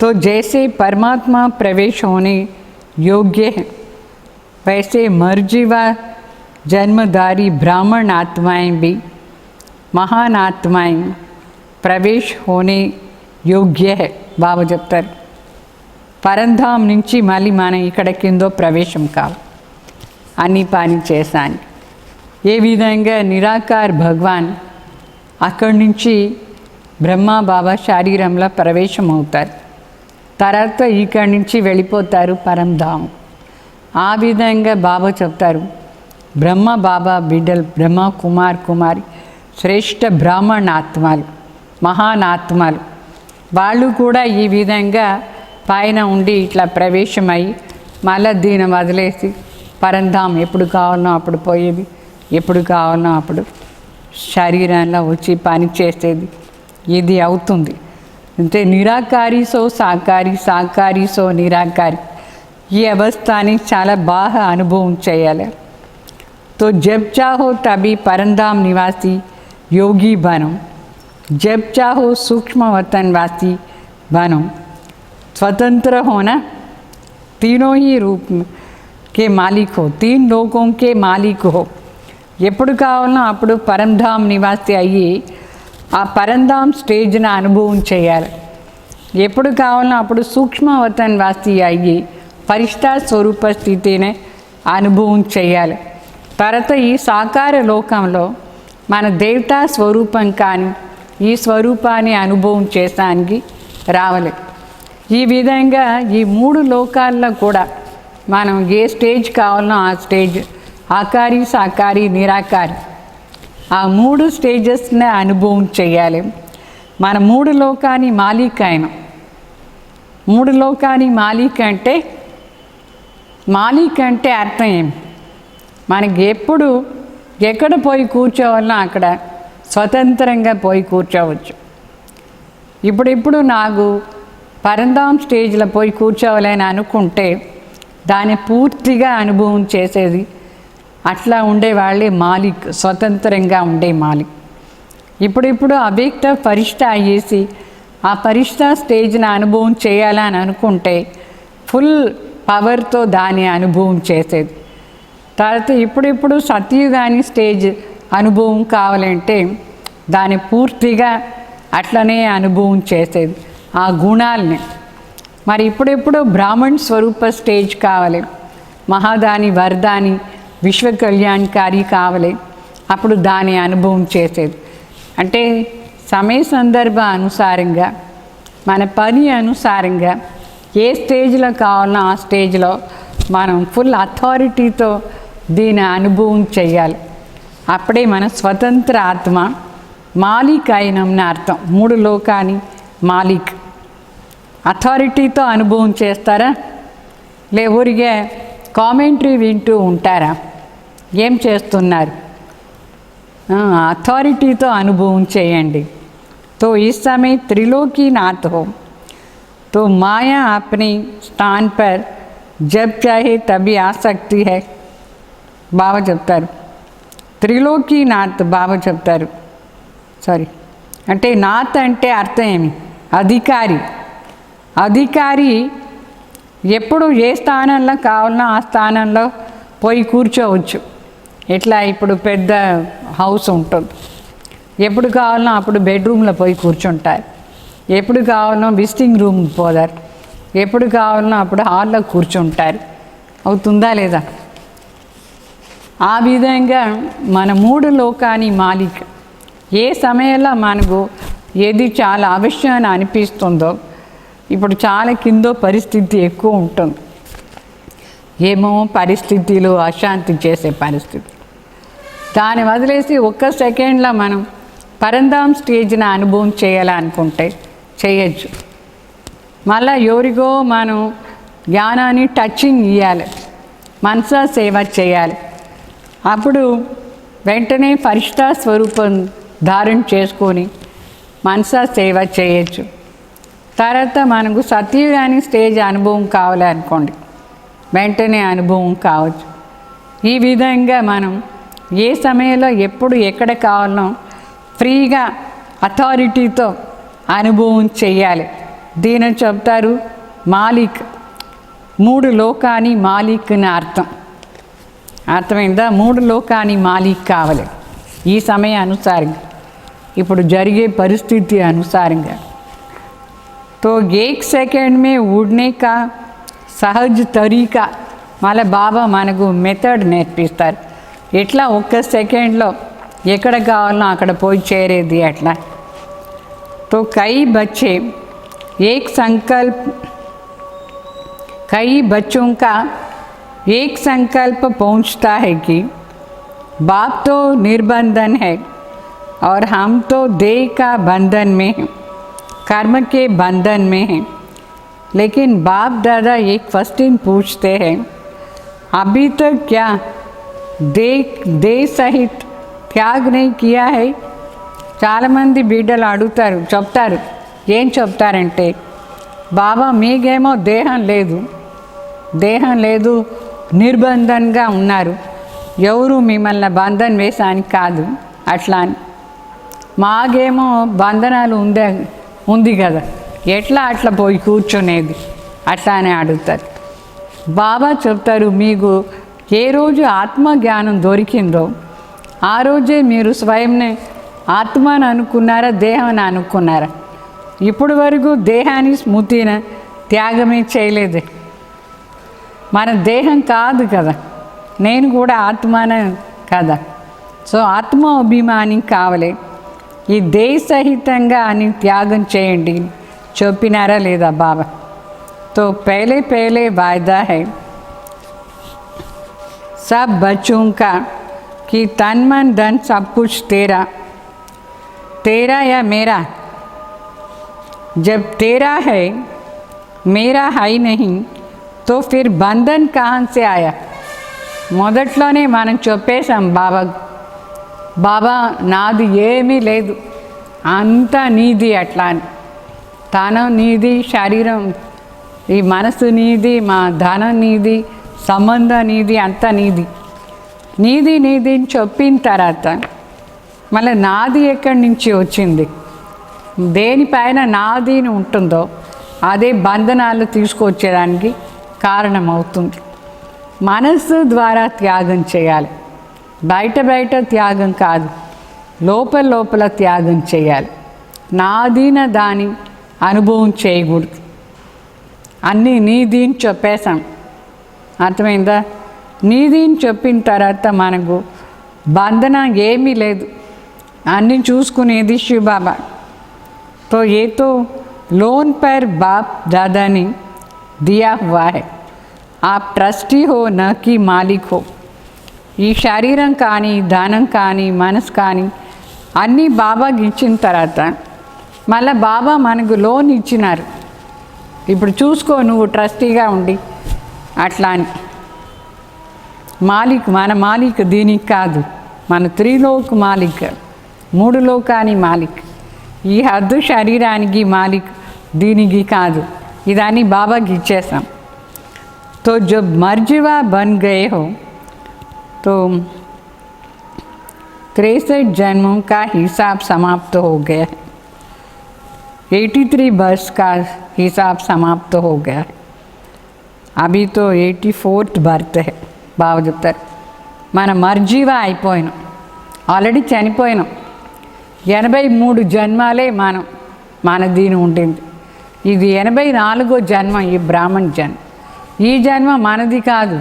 तो जैसे परमात्मा प्रवेश होने योग्य है वैसे मर्जीवा जन्मधारी ब्राह्मण आत्माएं भी महान आत्माएं प्रवेश होने योग्य है. बाबा చెప్తారు పరంధాం నుంచి మళ్ళీ మనం ఇక్కడ కిందో ప్రవేశం కావు, అన్ని పని చేశాను. ఏ విధంగా నిరాకార్ భగవాన్ అక్కడి నుంచి బ్రహ్మ బాబా శరీరంలో ప్రవేశం అవుతారు, తర్వాత ఇక్కడి నుంచి వెళ్ళిపోతారు పరంధాం. ఆ విధంగా బాబా చెప్తారు బ్రహ్మ బాబా బిడ్డలు, బ్రహ్మ కుమార్ కుమారి శ్రేష్ఠ బ్రాహ్మణ ఆత్మలు, మహాన్ ఆత్మలు, వాళ్ళు కూడా ఈ విధంగా పైన ఉండి ఇట్లా ప్రవేశమై మళ్ళీ దీన్ని వదిలేసి పరంధాం ఎప్పుడు కావాలనో అప్పుడు పోయేది, ఎప్పుడు కావాలనో అప్పుడు శరీరంలో వచ్చి పని చేసేది, ఇది అవుతుంది. అంటే నిరాకారి సో సాకారి, సాకారి సో నిరాకారి, ఈ అవస్థని చాలా బాగా అనుభవం చేయాలి. तो जब चाहो तभी परमधाम निवासी योगी बनो, जब चाहो सूक्ष्म वतनवासी बनो. स्वतंत्र होना, तीनों ही रूप के मालिक हो, तीन लोगों के मालिक हो. ఎప్పుడు కావాలనో అప్పుడు పరంధాం నివాసి అయ్యి ఆ పరంధాం స్టేజ్ని అనుభవం చేయాలి. ఎప్పుడు కావాలనో అప్పుడు సూక్ష్మవతన్ వాసి అయ్యి పరిష్ఠా స్వరూప స్థితిని అనుభవం చేయాలి. తర్వాత ఈ సాకార లోకంలో మన దేవతా స్వరూపం కానీ ఈ స్వరూపాన్ని అనుభవం చేసానికి రావాలి. ఈ విధంగా ఈ మూడు లోకాల్లో కూడా మనం ఏ స్టేజ్ కావాలనో ఆ స్టేజ్, ఆకారి సాకారి నిరాకారి, ఆ మూడు స్టేజెస్ని అనుభవం చేయాలి. మన మూడు లోకాన్ని మాలిక్ అయిన, మూడు లోకాన్ని మాలిక్ అంటే, మాలిక్ అంటే అర్థం ఏం? మనకి ఎప్పుడు ఎక్కడ పోయి కూర్చోవాలనో అక్కడ స్వతంత్రంగా పోయి కూర్చోవచ్చు. ఇప్పుడు నాకు పరంధాం స్టేజ్లో పోయి కూర్చోవాలని అనుకుంటే దాన్ని పూర్తిగా అనుభవం చేసేది అట్లా ఉండేవాళ్ళే మాలిక్, స్వతంత్రంగా ఉండే మాలిక్. ఇప్పుడిప్పుడు అవ్యక్త పరిష్ట అయ్యేసి ఆ పరిష్ట స్టేజ్ని అనుభవం చేయాలని అనుకుంటే ఫుల్ పవర్తో దాని అనుభవం చేసేది. తర్వాత ఇప్పుడిప్పుడు సత్యుగాని స్టేజ్ అనుభవం కావాలంటే దాన్ని పూర్తిగా అట్లనే అనుభవం చేసేది ఆ గుణాలని. మరి ఇప్పుడెప్పుడు బ్రాహ్మణ్ స్వరూప స్టేజ్ కావాలి, మహాదాని వరదాని విశ్వ కళ్యాణకారి కావాలి, అప్పుడు దాని అనుభవం చేసేది. అంటే సమయ సందర్భ అనుసారంగా మన పని అనుసారంగా ఏ స్టేజ్లో కావాలన్నా ఆ స్టేజ్లో మనం ఫుల్ అథారిటీతో దీని అనుభవం చేయాలి. అప్పుడే మన స్వతంత్ర ఆత్మ మాలిక్ అయినంని అర్థం. 3 లోకాని మాలిక్. అథారిటీతో అనుభవం చేస్తారా, లే ఊరిగే కామెంటరీ వింటూ ఉంటారా? ఏం చేస్తున్నారు? अथॉरिटी तो अनुभव चेयंडी। तो इस समय त्रिलोकीनाथ हो तो माया अपने स्थान पर जब चाहे तभी आ सकती है। बाबा చెప్తారు త్రిలోకీనాథ్ బాబా చెప్తారు సారీ అంటే నాథ్ అంటే అర్థం ఏమి అధికారి అధికారి ఎప్పుడు ఏ స్థానంలో కావాలన్నా ఆ స్థానంలో పోయి కూర్చోవచ్చు ఎట్లా ఇప్పుడు పెద్ద హౌస్ ఉంటుంది ఎప్పుడు కావాలన్నా అప్పుడు బెడ్రూమ్లో పోయి కూర్చుంటారు ఎప్పుడు కావాలన్నా విజిటింగ్ రూమ్ పోదారు ఎప్పుడు కావాలన్నా అప్పుడు హాల్లో కూర్చుంటారు అవుతుందా లేదా ఆ విధంగా మన మూడు లోకాని మాలిక్ ఏ సమయంలో మనకు ఏది చాలా అవశ్యం అని అనిపిస్తుందో ఇప్పుడు చాలా కిందో పరిస్థితి ఎక్కువ ఉంటుంది ఏమో పరిస్థితిలో అశాంతి చేసే పరిస్థితి దాన్ని వదిలేసి ఒక్క సెకండ్లో మనం పరంధాం స్టేజ్ని అనుభవం చేయాలనుకుంటే చేయొచ్చు మళ్ళీ ఎవరికో మనం జ్ఞానాన్ని టచింగ్ ఇవ్వాలి మనసా సేవ చేయాలి అప్పుడు వెంటనే ఫరిష్తా స్వరూపం ధారణ చేసుకొని మనసా సేవ చేయొచ్చు తర్వాత మనకు సత్యగాని స్టేజ్ అనుభవం కావాలనుకోండి వెంటనే అనుభవం కావచ్చు ఈ విధంగా మనం ఏ సమయంలో ఎప్పుడు ఎక్కడ కావాలనో ఫ్రీగా అథారిటీతో అనుభవం చేయాలి దీని చెప్తారు మాలిక్ మూడు లోకాని మాలిక్ అని అర్థమైందా మూడు లోకాని మాలిక్ కావాలి ఈ సమయ అనుసారంగా ఇప్పుడు జరిగే పరిస్థితి అనుసారంగా तो 1 सेकंड में उड़ने का सहज तरीका మళ్ళీ బాబా మనకు మెథడ్ నేర్పిస్తారు ఎట్లా ఒక్క సెకండ్లో ఎక్కడ కావాలనో అక్కడ పోయి చేరేది అట్లా तो कई बच्चे एक संकल्प कई बच्चों का एक संकल्प पहुंचता है कि बाप तो निर्बंधन है और हम तो देह का बंधन में हैं कर्म के बंधन में हैं लेकिन बाप दादा एक क्वेश्चन पूछते हैं अभी तक क्या देह सहित त्याग नहीं किया है చాలామంది బిడ్డలు అడుగుతారు చెప్తారు ఏం చెప్తారంటే బాబా మీకేమో దేహం లేదు నిర్బంధంగా ఉన్నారు ఎవరు మిమ్మల్ని బంధన్ వేసాని కాదు అట్లా అని మాకేమో బంధనాలు ఉంది కదా ఎట్లా అట్లా పోయి కూర్చునేది అట్లా అని అడుగుతారు బాబా చెప్తారు మీకు ఏ రోజు ఆత్మజ్ఞానం దొరికిందో ఆ రోజే మీరు స్వయంనే ఆత్మని అనుకున్నారా దేహాన్ని అనుకున్నారా ఇప్పుడు వరకు దేహాన్ని స్మృతిని త్యాగమే చేయలేదు మన దేహం కాదు కదా నేను కూడా ఆత్మనే కదా సో ఆత్మ అభిమాని కావాలి ఈ దేహ సహితంగా అని త్యాగం చేయండి చెప్పినారా లేదా బాబా तो पहले वायदा है सब बच्चों का कि तन मन धन सब कुछ तेरा या मेरा जब तेरा है मेरा है नहीं तो फिर बंधन कहाँ से आया మొదట్లోనే మనం చెప్పేశాం బాబా నాది ఏమీ లేదు అంతా నీది అట్లా అని ధనం నీది, శరీరం ఈ మనసు నీది, మా ధనం నీది, సంబంధం నీది, అంతా నీది. నీది నీది అని చెప్పిన తర్వాత మళ్ళీ నాది ఎక్కడి నుంచి వచ్చింది? దేనిపైన నాది అని ఉంటుందో అదే బంధనాలు తీసుకొచ్చేదానికి కారణమవుతుంది. మనస్సు ద్వారా త్యాగం చేయాలి, బయట బయట త్యాగం కాదు, లోపల లోపల త్యాగం చేయాలి. నాదీన దాని అనుభవం చేయకూడదు. అన్నీ నీదీని చెప్పేశాం, అర్థమైందా? నీదీని చెప్పిన తర్వాత మనకు బంధన ఏమీ లేదు, అన్నీ చూసుకునేది శివ బాబా. तो ये तो लोन पर बाप दादा ने दिया हुआ है, आप ट्रस्टी हो न कि मालिक हो. ఈ శరీరం కానీ ధనం కానీ మనసు కానీ అన్నీ బాబాకి ఇచ్చిన తర్వాత మళ్ళీ బాబా మనకు లోన్ ఇచ్చినారు, ఇప్పుడు చూసుకో నువ్వు ట్రస్టీగా ఉండి అట్లా అని. మాలిక్ మన మాలిక్ దీనికి కాదు, మన త్రిలోక్ మాలిక్, 3 లోకాని మాలిక్. ఈ హద్దు శరీరానికి మాలిక్, దీనికి కాదు. ఇదాన్ని బాబాకి ఇచ్చేసాం. तो जब मर्जीवा बन गए हो तो 63 जन्मों का हिसाब समाप्त हो गया है. 83 बर्स का हिसाब समाप्त हो गया है. अभी तो 84th बर्थ है. బాబా చెప్తారు మన మర్జీవా అయిపోయినాం, ఆల్రెడీ చనిపోయినాం. 83 జన్మాలే మన దీని ఉంటుంది. ఇది 84వ జన్మ, ఈ బ్రాహ్మణ జన్మ. ఈ జన్మ మనది కాదు,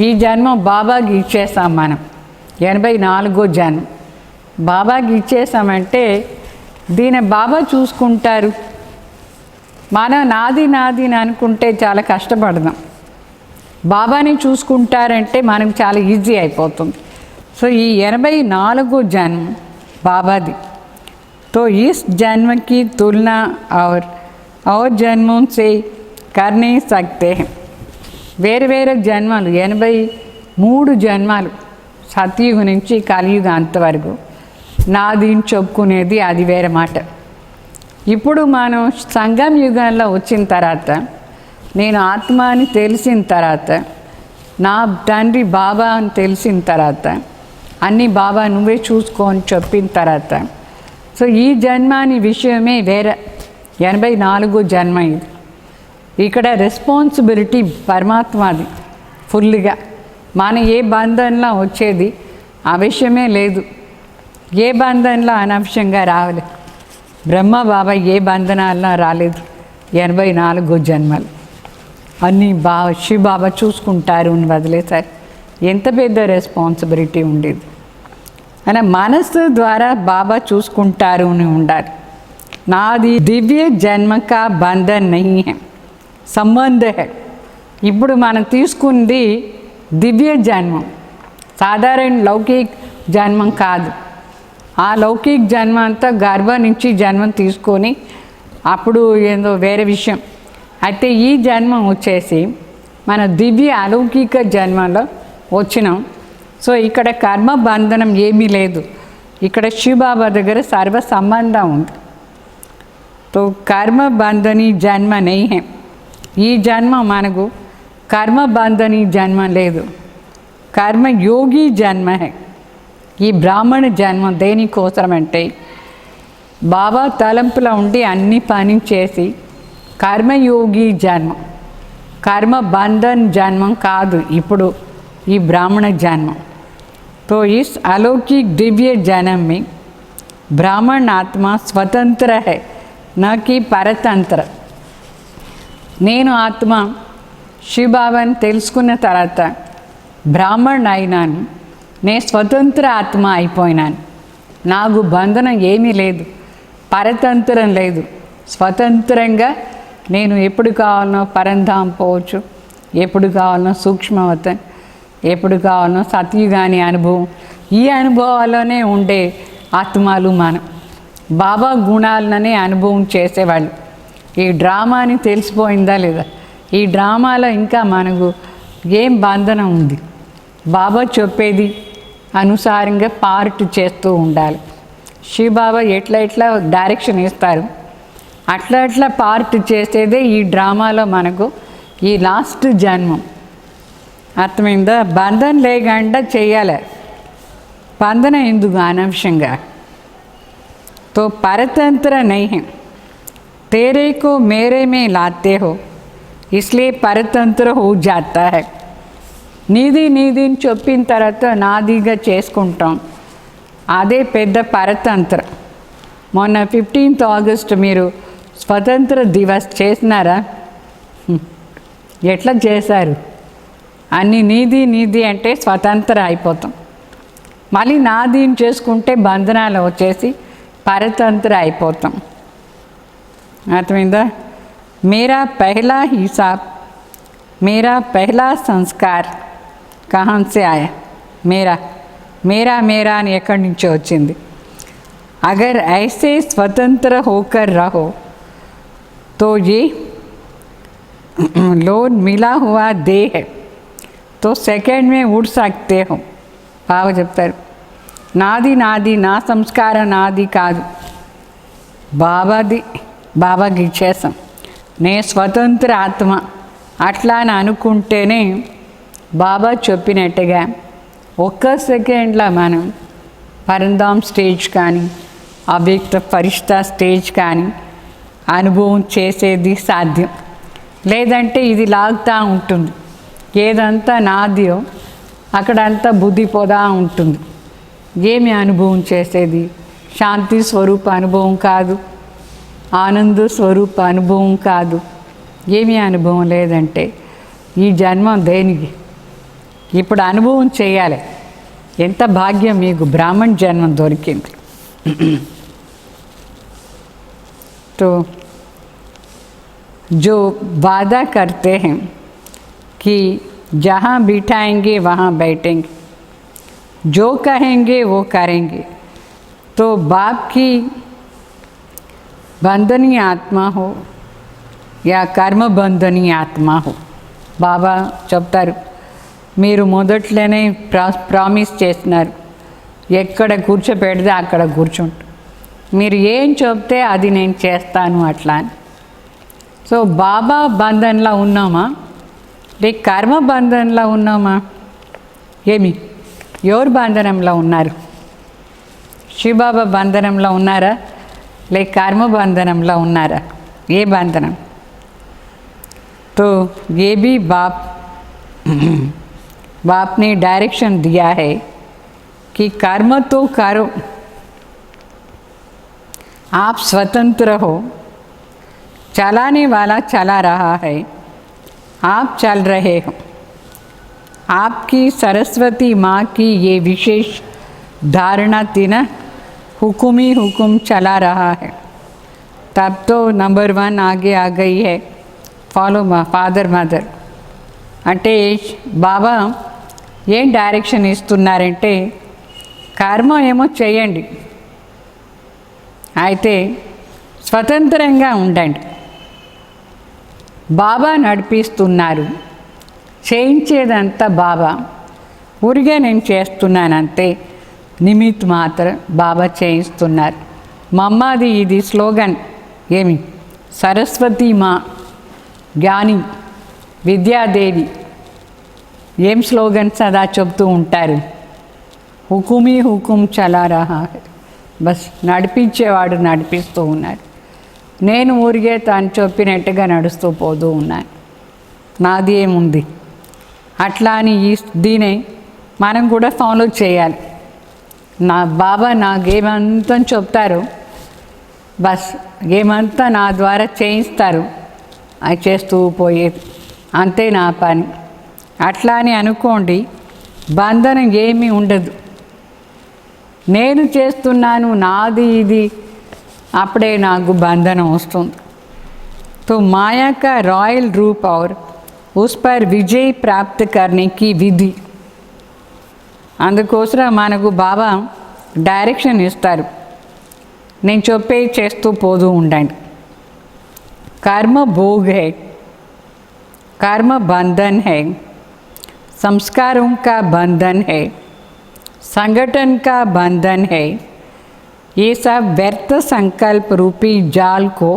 ఈ జన్మ బాబాకి ఇచ్చేసాం మనం. 84వ జన్మ బాబాకి ఇచ్చేసామంటే దీని బాబా చూసుకుంటారు. మనం నాది నాది అని అనుకుంటే చాలా కష్టపడదాం. బాబాని చూసుకుంటారంటే మనకు చాలా ఈజీ అయిపోతుంది. సో ఈ 84వ జన్మ బాబాది. तो इस जन्म की तुलना और जन्मों से कर नहीं सकते हैं. వేరు వేరు జన్మలు, 83 జన్మాలు సతయుగం నుంచి కలియుగం అంతవరకు నాది చెప్పుకునేది అది వేరే మాట. ఇప్పుడు మనం సంగం యుగంలో వచ్చిన తర్వాత, నేను ఆత్మ అని తెలిసిన తర్వాత, నా తండ్రి బాబా అని తెలిసిన తర్వాత, అన్నీ బాబా నువ్వే చూసుకో అని చెప్పిన తర్వాత, సో ఈ జన్మాని విషయమే వేరే. 84వ జన్మ ఇది. ఇక్కడ రెస్పాన్సిబిలిటీ పరమాత్మది ఫుల్గా. మన ఏ బంధంలో వచ్చేది ఆ విషయమే లేదు, ఏ బంధంలో అనవసరంగా రావాలి. బ్రహ్మ బాబా ఏ బంధనాల్లో రాలేదు. 84వ జన్మలు అన్నీ శివ బాబా చూసుకుంటారు అని వదిలేసారు. ఎంత పెద్ద రెస్పాన్సిబిలిటీ ఉండేది. అలా మనస్సు ద్వారా బాబా చూసుకుంటారు అని ఉండాలి. నాది దివ్య జన్మ కా బంధన్ నహీ హై, సంబంధ హై. ఇప్పుడు మనం తీసుకుంది దివ్య జన్మం, సాధారణ లౌకిక జన్మం కాదు. ఆ లౌకిక జన్మ అంతా గర్భం నుంచి జన్మం తీసుకొని అప్పుడు ఏదో వేరే విషయం. అయితే ఈ జన్మం వచ్చేసి మన దివ్య అలౌకిక జన్మలో వచ్చినాం. సో ఇక్కడ కర్మ బంధనం ఏమీ లేదు. ఇక్కడ శివబాబా దగ్గర సర్వ సంబంధం ఉంది. తో కర్మ బంధని జన్మ నహీ హై. ఈ జన్మ మనకు కర్మ బంధని జన్మ లేదు, కర్మ యోగి జన్మ హై. ఈ బ్రాహ్మణ జన్మ దేనికోసమంటే బాబా తలంపులో ఉండి అన్ని పని చేసి కర్మయోగి జన్మ, కర్మ బంధన్ జన్మం కాదు ఇప్పుడు ఈ బ్రాహ్మణ జన్మ. तो इस अलौकिक दिव्य जन्म में ब्राह्मण आत्मा स्वतंत्र है, न कि परतंत्र. నేను ఆత్మ శివబాబాని తెలుసుకున్న తర్వాత బ్రాహ్మణ్ అయినాను, నేను స్వతంత్ర ఆత్మ అయిపోయినాను. నాకు బంధనం ఏమీ లేదు, పరతంత్రం లేదు. స్వతంత్రంగా నేను ఎప్పుడు కావాలనో పరంధాం పోవచ్చు, ఎప్పుడు కావాలనో సూక్ష్మవతం, ఎప్పుడు కావాలనో సత్యుగాని అనుభవం. ఈ అనుభవాల్లోనే ఉండే ఆత్మలు మనం. బాబా గుణాలనే అనుభవం చేసేవాళ్ళు. ఈ డ్రామాని తెలిసిపోయిందా లేదా? ఈ డ్రామాలో ఇంకా మనకు ఏం బంధనం ఉంది? బాబా చెప్పేది అనుసారంగా పార్ట్ చేస్తూ ఉండాలి. శివబాబా ఎట్లా డైరెక్షన్ ఇస్తారు, అట్లా అట్లా పార్ట్ చేసేదే ఈ డ్రామాలో మనకు ఈ లాస్ట్ జన్మం. అర్థమైందా? బంధన లేకుండా చేయాలి, బంధన ఎందుకు అనవసరంగా. तो परतंत्र नहीं है, तेरे को मेरे में लाते हो इसलिए परतंत्र हो जाता है. నీదిని చెప్పిన తర్వాత నాదిగా చేసుకుంటాం, అదే పెద్ద పరతంత్ర. మొన్న 15th ఆగస్ట్ మీరు స్వతంత్ర దివస్ చేసినారా? ఎట్లా చేశారు? అన్ని నీది అంటే స్వతంత్ర అయిపోతాం. మళ్ళీ నాదీని చేసుకుంటే బంధనాలు వచ్చేసి परतंत्र అయిపోతాం. అర్థమైందా? मेरा पहला हिसाब, मेरा पहला संस्कार कहाँ से आया? मेरा అని ఎక్కడి నుంచి వచ్చింది? अगर ऐसे स्वतंत्र होकर रहो तो ये लोन मिला हुआ देह है तो सेकंड में उड़ सकते हो. బాగా చెప్తారు. నాది నా సంస్కారం నాది కాదు, బాబాకి ఇచ్చేసాం. నే స్వతంత్ర ఆత్మ అట్లా అని అనుకుంటేనే బాబా చెప్పినట్టుగా ఒక్క సెకండ్లో మనం పరంధామ్ స్టేజ్ కానీ అవ్యక్త ఫరిష్తా స్టేజ్ కానీ అనుభవం చేసేది సాధ్యం. లేదంటే ఇది లాగుతూ ఉంటుంది, ఏదంతా నాదియో అక్కడంతా బుద్ధి పోదా ఉంటుంది. ఏమి అనుభవం చేసేది? శాంతి స్వరూప అనుభవం కాదు, ఆనంద స్వరూప అనుభవం కాదు. ఏమీ అనుభవం లేదంటే ఈ జన్మం దేనికి? ఇప్పుడు అనుభవం చేయాలి. ఎంత భాగ్యం మీకు, బ్రాహ్మణ జన్మం దొరికింది. तो जो वादा करते हैं कि जहाँ बिठाएंगे वहाँ बैठेंगे, जो कहेंगे वो करेंगे, तो बाप की बंधनी आत्मा हो या कर्म बंधनी आत्मा हो. బాబా చెప్తారు, మీరు మొదట్లోనే ప్రామిస్ చేసినారు, ఎక్కడ కూర్చోపెడితే అక్కడ కూర్చుంటారు, మీరు ఏం చెప్తే అది నేను చేస్తాను అట్లా అని. సో బాబా బంధన్లో ఉన్నామా లేక కర్మ బంధన్లో ఉన్నామా? ఏమి ఎవరు బంధనంలో ఉన్నారు? శివబాబా బంధనంలో ఉన్నారా లేక కర్మ బంధనంలో ఉన్నారా? ఏ బంధనం? तो ये भी बाप ने डायरेक्शन दिया है कि कर्म तो करो, आप स्वतंत्र हो, चलाने वाला चला रहा है, आप चल रहे हो. आपकी सरस्वती माँ की ये विशेष धारणा थी ना, हुकुम ही हुकुम चला रहा है, तब तो नंबर 1 आगे आ गई है. ఫాలో మా ఫాదర్ మదర్ అంటే బాబా ఏం డైరెక్షన్ ఇస్తున్నారంటే, కర్మ ఏమో చేయండి, అయితే స్వతంత్రంగా ఉండండి. బాబా నడిపిస్తున్నారు, చేయించేదంతా బాబా, ఊరిగా నేను చేస్తున్నానంతే, నిమిత్ మాత్రం బాబా చేయిస్తున్నారు. మమ్మది ఇది స్లోగన్. ఏమి? సరస్వతి మా, జ్ఞాని, విద్యాదేవి ఏం స్లోగన్స్ అదా చెప్తూ ఉంటారు. హుకుమీ హుకుం చలా రహా హై, బస్ నడిపించేవాడు నడిపిస్తూ ఉన్నారు, నేను ఊరిగే తాను చెప్పినట్టుగా నడుస్తూ పోతూ ఉన్నాను, నాది ఏముంది. అట్లా అని దీనే మనం కూడా ఫాలో చేయాలి. నా బాబా నాకేమంతా చెప్తారు, బస్ ఏమంతా నా ద్వారా చేయిస్తారు, అది చేస్తూ పోయేది, అంతే నా పని. అట్లా అని అనుకోండి, బంధనం ఏమీ ఉండదు. నేను చేస్తున్నాను నాది ఇది, అప్పుడే నాకు బంధనం వస్తుంది. तो माया का रॉयल रूप और उस पर विजय प्राप्त करने की विधि, అందుకోసం మనకు బాబా డైరెక్షన్ ఇస్తారు, నేను చెప్పే చేస్తూ పోతూ ఉండండి. कर्म भोग है, कर्म बंधन है, संस्कारों का बंधन है, संगठन का बंधन है. ये सब व्यर्थ संकल्प रूपी जाल को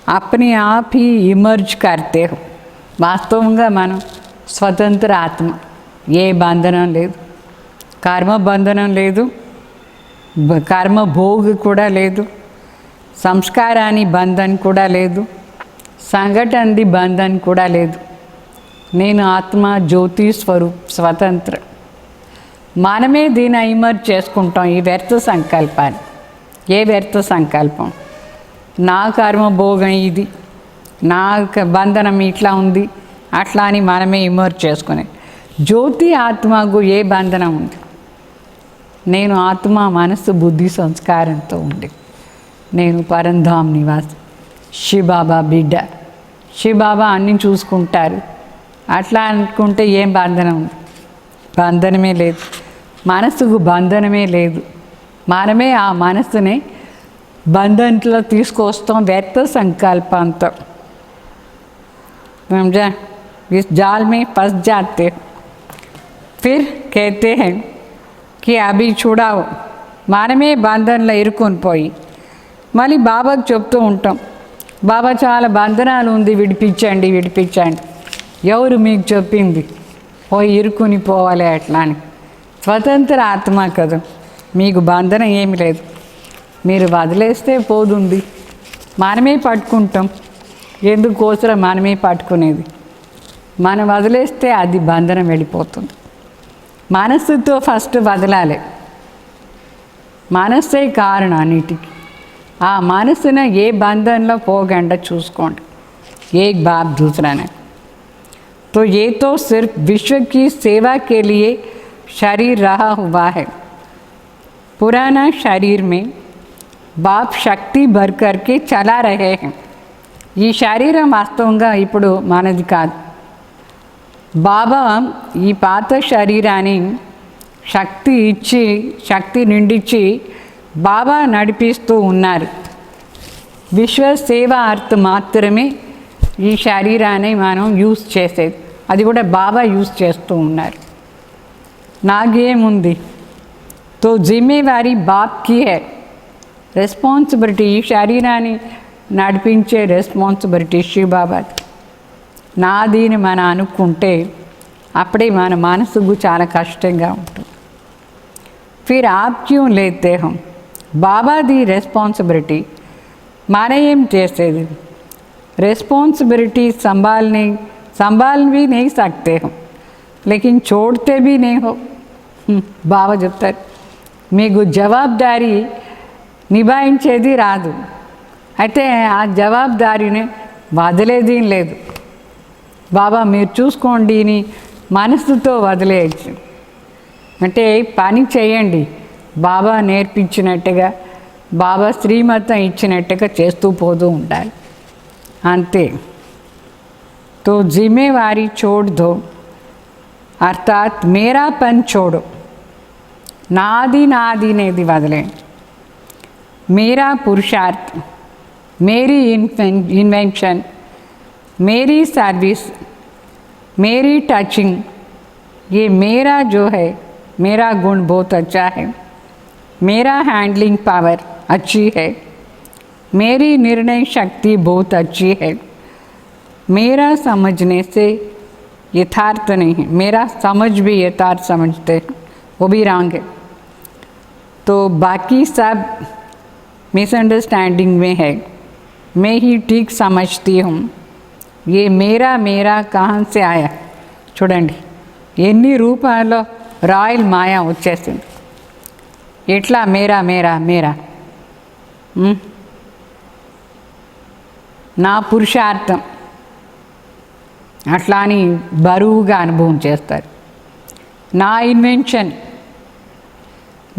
अपने आप ही इमर्ज करते हो. వాస్తవంగా మనం స్వతంత్ర ఆత్మ. ఏ బంధనం లేదు, కర్మ బంధనం లేదు, కర్మ భోగ్ కూడా లేదు, సంస్కారాన్ని బంధన్ కూడా లేదు, సంఘటనది బంధన్ కూడా లేదు. నేను ఆత్మ, జ్యోతి స్వరూప్, స్వతంత్ర. మనమే దీన్ని ఇమర్జ్ చేసుకుంటాం ఈ వ్యర్థ సంకల్పాన్ని. ఏ వ్యర్థ సంకల్పం? నా కర్మ భోగం ఇది, నా బంధనం ఇట్లా ఉంది, అట్లా అని మనమే ఇమర్జ్ చేసుకునే. జ్యోతి ఆత్మకు ఏ బంధనం ఉంది? నేను ఆత్మ, మనస్సు, బుద్ధి, సంస్కారంతో ఉంది. నేను పరంధామ్ నివాసి, శివబాబా బిడ్డ. శివబాబా అన్నీ చూసుకుంటారు. అట్లా అనుకుంటే ఏం బంధనం ఉంది? బంధనమే లేదు. మనస్సుకు బంధనమే లేదు. మనమే ఆ మనస్సుని బంధంలో తీసుకొస్తాం వ్యర్థ సంకల్పంతో. समझा? इस जाल में फंस जाते हो. फिर कहते हैं कि अभी छुड़ाओ. మనమే బంధంలో ఇరుకొని పోయి మళ్ళీ బాబాకు చెప్తూ ఉంటాం, బాబా చాలా బంధనాలు ఉంది, విడిపించండి విడిపించండి. ఎవరు మీకు చెప్పింది పోయి ఇరుకుని పోవాలి అట్లా అని? స్వతంత్ర ఆత్మ కదా, మీకు బంధనం ఏమి లేదు. మీరు వదిలేస్తే పోతుంది. మనమే పట్టుకుంటాం. ఎందుకోసం మనమే పట్టుకునేది? మనం వదిలేస్తే అది బంధనం వెళ్ళిపోతుంది. మనస్సుతో ఫస్ట్ వదలాలి. మనస్సే కారణం అన్నిటికీ. ఆ మనసున ఏ బంధంలో పోకుండా చూసుకోండి. एक बाप दूसरा नहीं. तो ये तो सिर्फ विश्व की सेवा के लिए शरीर रहा हुआ है. पुराना शरीर में बाप शक्ति भर करके चला रहे हैं. ఈ శరీరం వాస్తవంగా ఇప్పుడు మనది కాదు. బాబా ఈ పాత శరీరాన్ని శక్తి ఇచ్చి, శక్తి నిండిచ్చి బాబా నడిపిస్తూ ఉన్నారు. విశ్వ సేవ అర్థం మాత్రమే ఈ శరీరాన్ని మనం యూజ్ చేసేది. అది కూడా బాబా యూజ్ చేస్తూ ఉన్నారు. నాకేముంది? తో జిమ్మేవారీ బాప్కి హై. రెస్పాన్సిబిలిటీ ఈ శరీరాన్ని నడిపించే రెస్పాన్సిబిలిటీ శివబాబాది. నాదీని మనం అనుకుంటే అప్పుడే మన మనసుకు చాలా కష్టంగా ఉంటుంది. ఫిర్ ఆప్ క్యూ లేతే హం? బాబాది రెస్పాన్సిబిలిటీ. మన ఏం చేసేది? రెస్పాన్సిబిలిటీ संभाल भी नहीं सकते हो, लेकिन छोड़ते भी नहीं हो. బాబా చెప్తారు, మీకు జవాబుదారీ నిభాయించేది రాదు, అయితే ఆ జవాబుదారీని వదిలేది లేదు. బాబా మీరు చూసుకోండి అని మనసుతో వదిలేయచ్చు. అంటే పని చేయండి, బాబా నేర్పించినట్టుగా, బాబా శ్రీమతం ఇచ్చినట్టుగా చేస్తూ పోతూ ఉండాలి, అంతే. तो जिम्मेवारी छोड़ दो, अर्थात मेरापन छोड़ो. नादी नादी नेदी वदलें. मेरा पुरुषार्थ, मेरी इन्वेंशन, मेरी सर्विस, मेरी टचिंग, ये मेरा जो है, मेरा गुण बहुत अच्छा है. मेरा हैंडलिंग पावर अच्छी है. मेरी निर्णय शक्ति बहुत अच्छी है. मेरा समझने से यथार्थ नहीं है. मेरा समझ भी यथार्थ समझते हैं, वो भी रॉन्ग है. तो बाकी सब मिसअंडरस्टैंडिंग में है. मैं ही ठीक समझती हूँ. ये मेरा मेरा कहाँ से आया? చూడండి ఎన్ని రూపాల్లో రాయల్ మాయా వచ్చేసింది. ఎట్లా మేరా మేరా మేరా? నా పురుషార్థం అట్లా అని బరువుగా అనుభవం చేస్తారు. నా ఇన్వెన్షన్,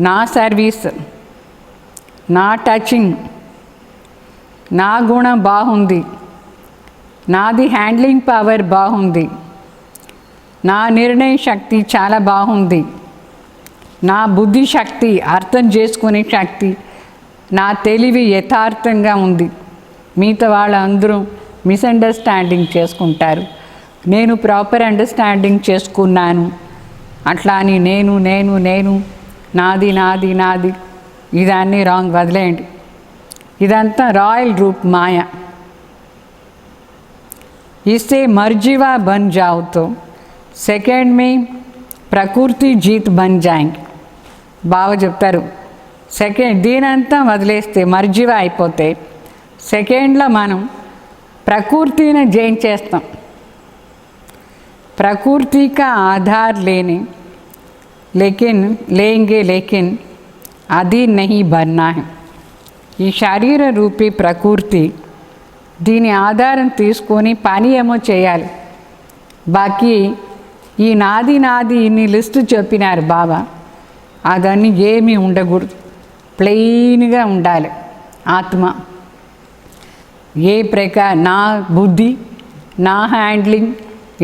నా సర్వీస్, నా టచింగ్, నా గుణం బాగుంది, నాది హ్యాండ్లింగ్ పవర్ బాగుంది, నా నిర్ణయ శక్తి చాలా బాగుంది, నా బుద్ధి శక్తి, అర్థం చేసుకునే శక్తి, నా తెలివి యథార్థంగా ఉంది. మిగతా వాళ్ళందరూ మిస్అండర్స్టాండింగ్ చేసుకుంటారు. నేను ప్రాపర్ అండర్స్టాండింగ్ చేసుకున్నాను అట్లా అని నేను నేను నేను నాది నాది నాది ఇదన్నీ రాంగ్, వదిలేయండి. ఇదంతా రాయల్ రూప్ మాయ. इससे मर्जीवा बन जाओ तो सेकेंड में ప్రకృతి జీత్ బన్ జాయింగ్. బావ చెప్తారు సెకండ్ దీనంతా వదిలేస్తే మర్జీవా అయిపోతే సెకండ్లో మనం ప్రకృతిని జయించేస్తాం. प्रकृति का आधार लेंगे लेकिन अधीन नहीं बनना है. ఈ శరీర రూపీ ప్రకృతి దీని ఆధారం తీసుకొని పని ఏమో చేయాలి. బాకీ ఈ నాది ఇన్ని లిస్టు చెప్పినారు బాబా, అదన్నీ ఏమీ ఉండకూడదు, ప్లెయిన్గా ఉండాలి ఆత్మ. ఏ నా బుద్ధి, నా హ్యాండ్లింగ్,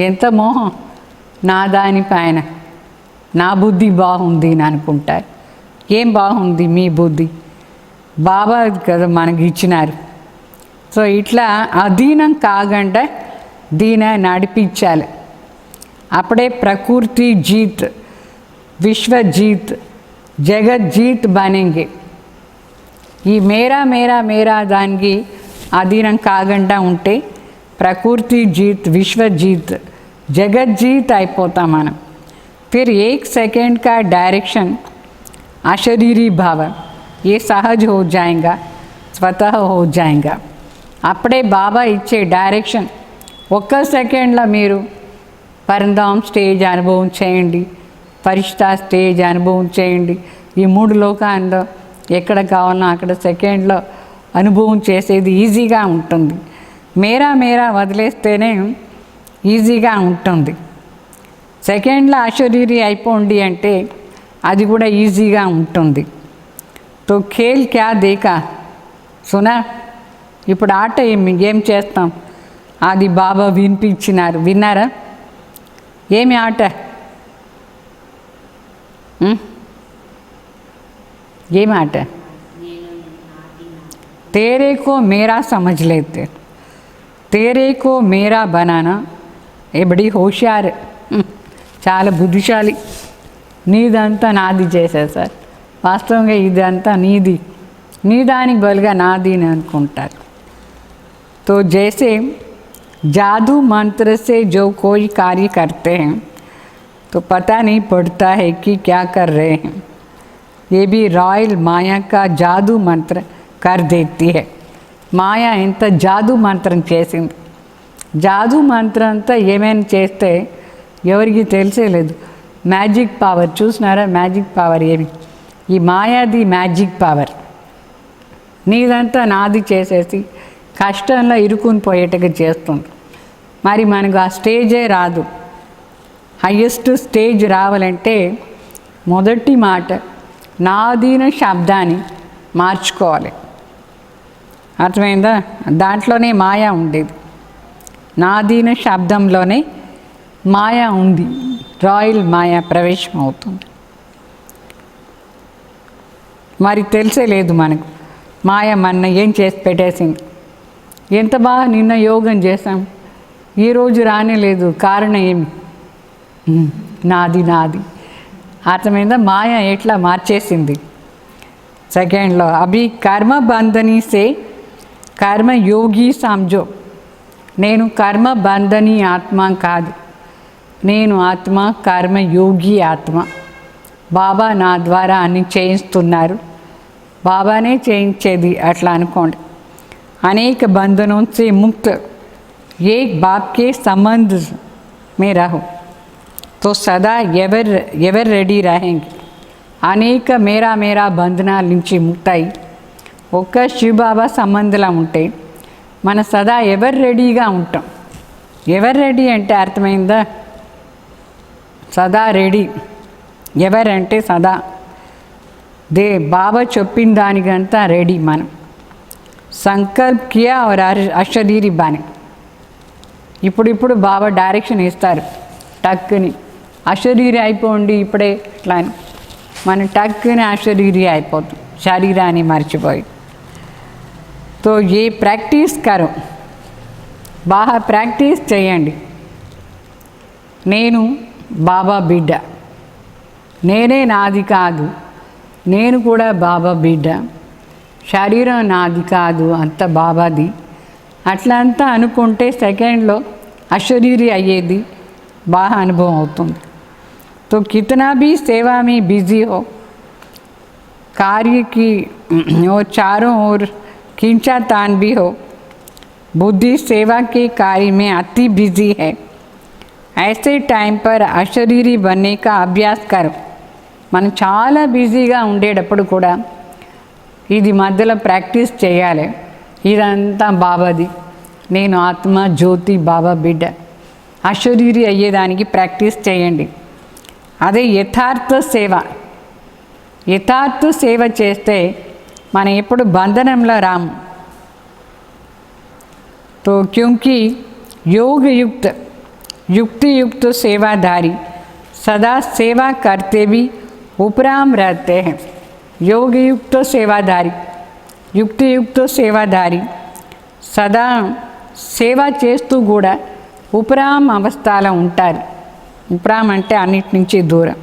ఎంత మోహం నా దానిపైన. నా బుద్ధి బాగుంది అని అనుకుంటారు. ఏం బాగుంది మీ బుద్ధి? బాబా కదా మనకి ఇచ్చినారు. సో ఇట్లా అధీనం కాకుండా దీన నడిపించాలి. అప్పుడే ప్రకృతి జీత్, విశ్వజీత్, జగజ్జీత్ బనేంగే. ఈ మేరా మేరా మేరా దానికి అధీనం కాకుండా ఉంటే प्रकृति जीत, विश्व जीत, जगत जीत అయిపోతా మనం. फिर एक सेकंड का डायरेक्शन अशरीरी भाव ये सहज हो जाएगा, स्वतः हो जाएगा. అప్పుడే బాబా ఇచ్చే డైరెక్షన్ ఒక్క సెకండ్లో మీరు పరంధాం స్టేజ్ అనుభవం చేయండి, ఫరిష్తా స్టేజ్ అనుభవం చేయండి. ఈ 3 లోకాల్లో ఎక్కడ కావాలన్నా అక్కడ సెకండ్లో అనుభవం చేసేది ఈజీగా ఉంటుంది. మేరా మేరా వదిలేస్తేనే ఈజీగా ఉంటుంది. సెకండ్లో అశరీరి అయిపోండి అంటే అది కూడా ఈజీగా ఉంటుంది. తో ఖేల్ క్యా దేకా సునా. ఇప్పుడు ఆట ఏం చేస్తాం అది బాబా వినిపించినారు, విన్నారా? ఏమి ఆట? ఏమి ఆట? तेरे को मेरा समझ लेते, तेरे को मेरा बनाना ఏ బడి హోషియార్, చాలా బుద్ధిశాలి. నీదంతా నాది చేసేసారు. వాస్తవంగా ఇదంతా నీది, నీ దానికి బదులుగా నాది అని అనుకుంటారు. तो जैसे जादू मंत्र से जो कोई कार्य करते हैं तो पता नहीं पड़ता है कि क्या कर रहे हैं. ये भी रॉयल माया का जादू मंत्र कर देती है. మాయా ఎంత జాదూ మంత్రం చేసింది. జాదూ మంత్రం అంతా ఏమైనా చేస్తే ఎవరికి తెలిసేలేదు. మ్యాజిక్ పవర్ చూసినారా? మ్యాజిక్ పవర్ ఏమి? ఈ మాయాది మ్యాజిక్ పవర్. నీదంతా నాది చేసేసి కష్టంలో ఇరుకుని పోయేట్టుగా చేస్తుంది. మరి మనకు ఆ స్టేజే రాదు. హయ్యెస్ట్ స్టేజ్ రావాలంటే మొదటి మాట నాదీన శబ్దాన్ని మార్చుకోవాలి. అర్థమైందా? దాంట్లోనే మాయా ఉండేది. నాదీన శబ్దంలోనే మాయా ఉంది. రాయల్ మాయా ప్రవేశం అవుతుంది. మరి తెలిసేలేదు మనకు. మాయ మన ఏం చేసి పెట్టేసింది. ఎంత బాగా నిన్న యోగం చేసాం, ఈరోజు రానేలేదు. కారణం ఏమి? నాది నాది. అర్థమైందా? మాయ ఎట్లా మార్చేసింది సెకండ్లో. అభి కర్మ బంధనీ సే కర్మ యోగి సమజో. నేను కర్మ బంధని ఆత్మ కాదు, నేను ఆత్మ కర్మ యోగి ఆత్మ. బాబా నా ద్వారా అన్ని చేయిస్తున్నారు, బాబానే చేయించేది అట్లా అనుకోండి. అనేక బంధనों से मुक्त एक बाप के संबंध में रहो तो सदा ఎవర్ రెడీ रहेंगे. అనేక మేరా మేరా బంధనాల నుంచి ముక్తాయి ఒక్క శివబాబా సంబంధంలో ఉంటే మన సదా ఎవర్ రెడీగా ఉంటాం. ఎవర్ రెడీ అంటే అర్థమైందా? సదా రెడీ. ఎవర్ అంటే సదా. బాబా చెప్పిన దానికంతా రెడీ. మనం సంకల్ప్ కియా और అశరీరి బాని. ఇప్పుడు బాబా డైరెక్షన్ ఇస్తారు. టక్కుని అశరీరి అయిపోండి ఇప్పుడే ఇట్లా అని. మనం టక్కుని అశరీరి అయిపోతాం, శరీరాన్ని మర్చిపోయి. तो ये प्रैक्टिस करो, బాగా ప్రాక్టీస్ చేయండి. నేను బాబా బిడ్డ, నేనే నాది కాదు, నేను కూడా బాబా బిడ్డ. శరీరం నాది కాదు, అంత బాబాది. అట్లా అంతా అనుకుంటే సెకండ్లో అశరీరి అయ్యేది బాగా అనుభవం అవుతుంది. तो कितना भी सेवा में बिजी हो, कार्य की और चारों ओर खींचातान भी हो, बुद्धि सेवा के कार्य में अति बिजी है. ऐसे टाइम पर అశరీరి बनने का अभ्यास करो. మనం చాలా బిజీగా ఉండేటప్పుడు కూడా ఇది మధ్యలో ప్రాక్టీస్ చేయాలి. ఇదంతా బాబాది, నేను ఆత్మ జ్యోతి బాబా బిడ్డ. అశరీరి అయ్యేదానికి ప్రాక్టీస్ చేయండి. అదే యథార్థ సేవ. యథార్థ సేవ చేస్తే మనం ఎప్పుడు బంధనంలో రాము. तो क्योंकि योग युक्त युक्ति युक्त सेवाधारी सदा सेवा करते भी उपराम रहते हैं. योग युक्त सेवाधारी युक्ति युक्त सेवाधारी సదా సేవ చేస్తూ కూడా ఉపరామ్ అవస్థలో ఉంటారు. उपराम అంటే అన్నిటి నుంచి దూరం.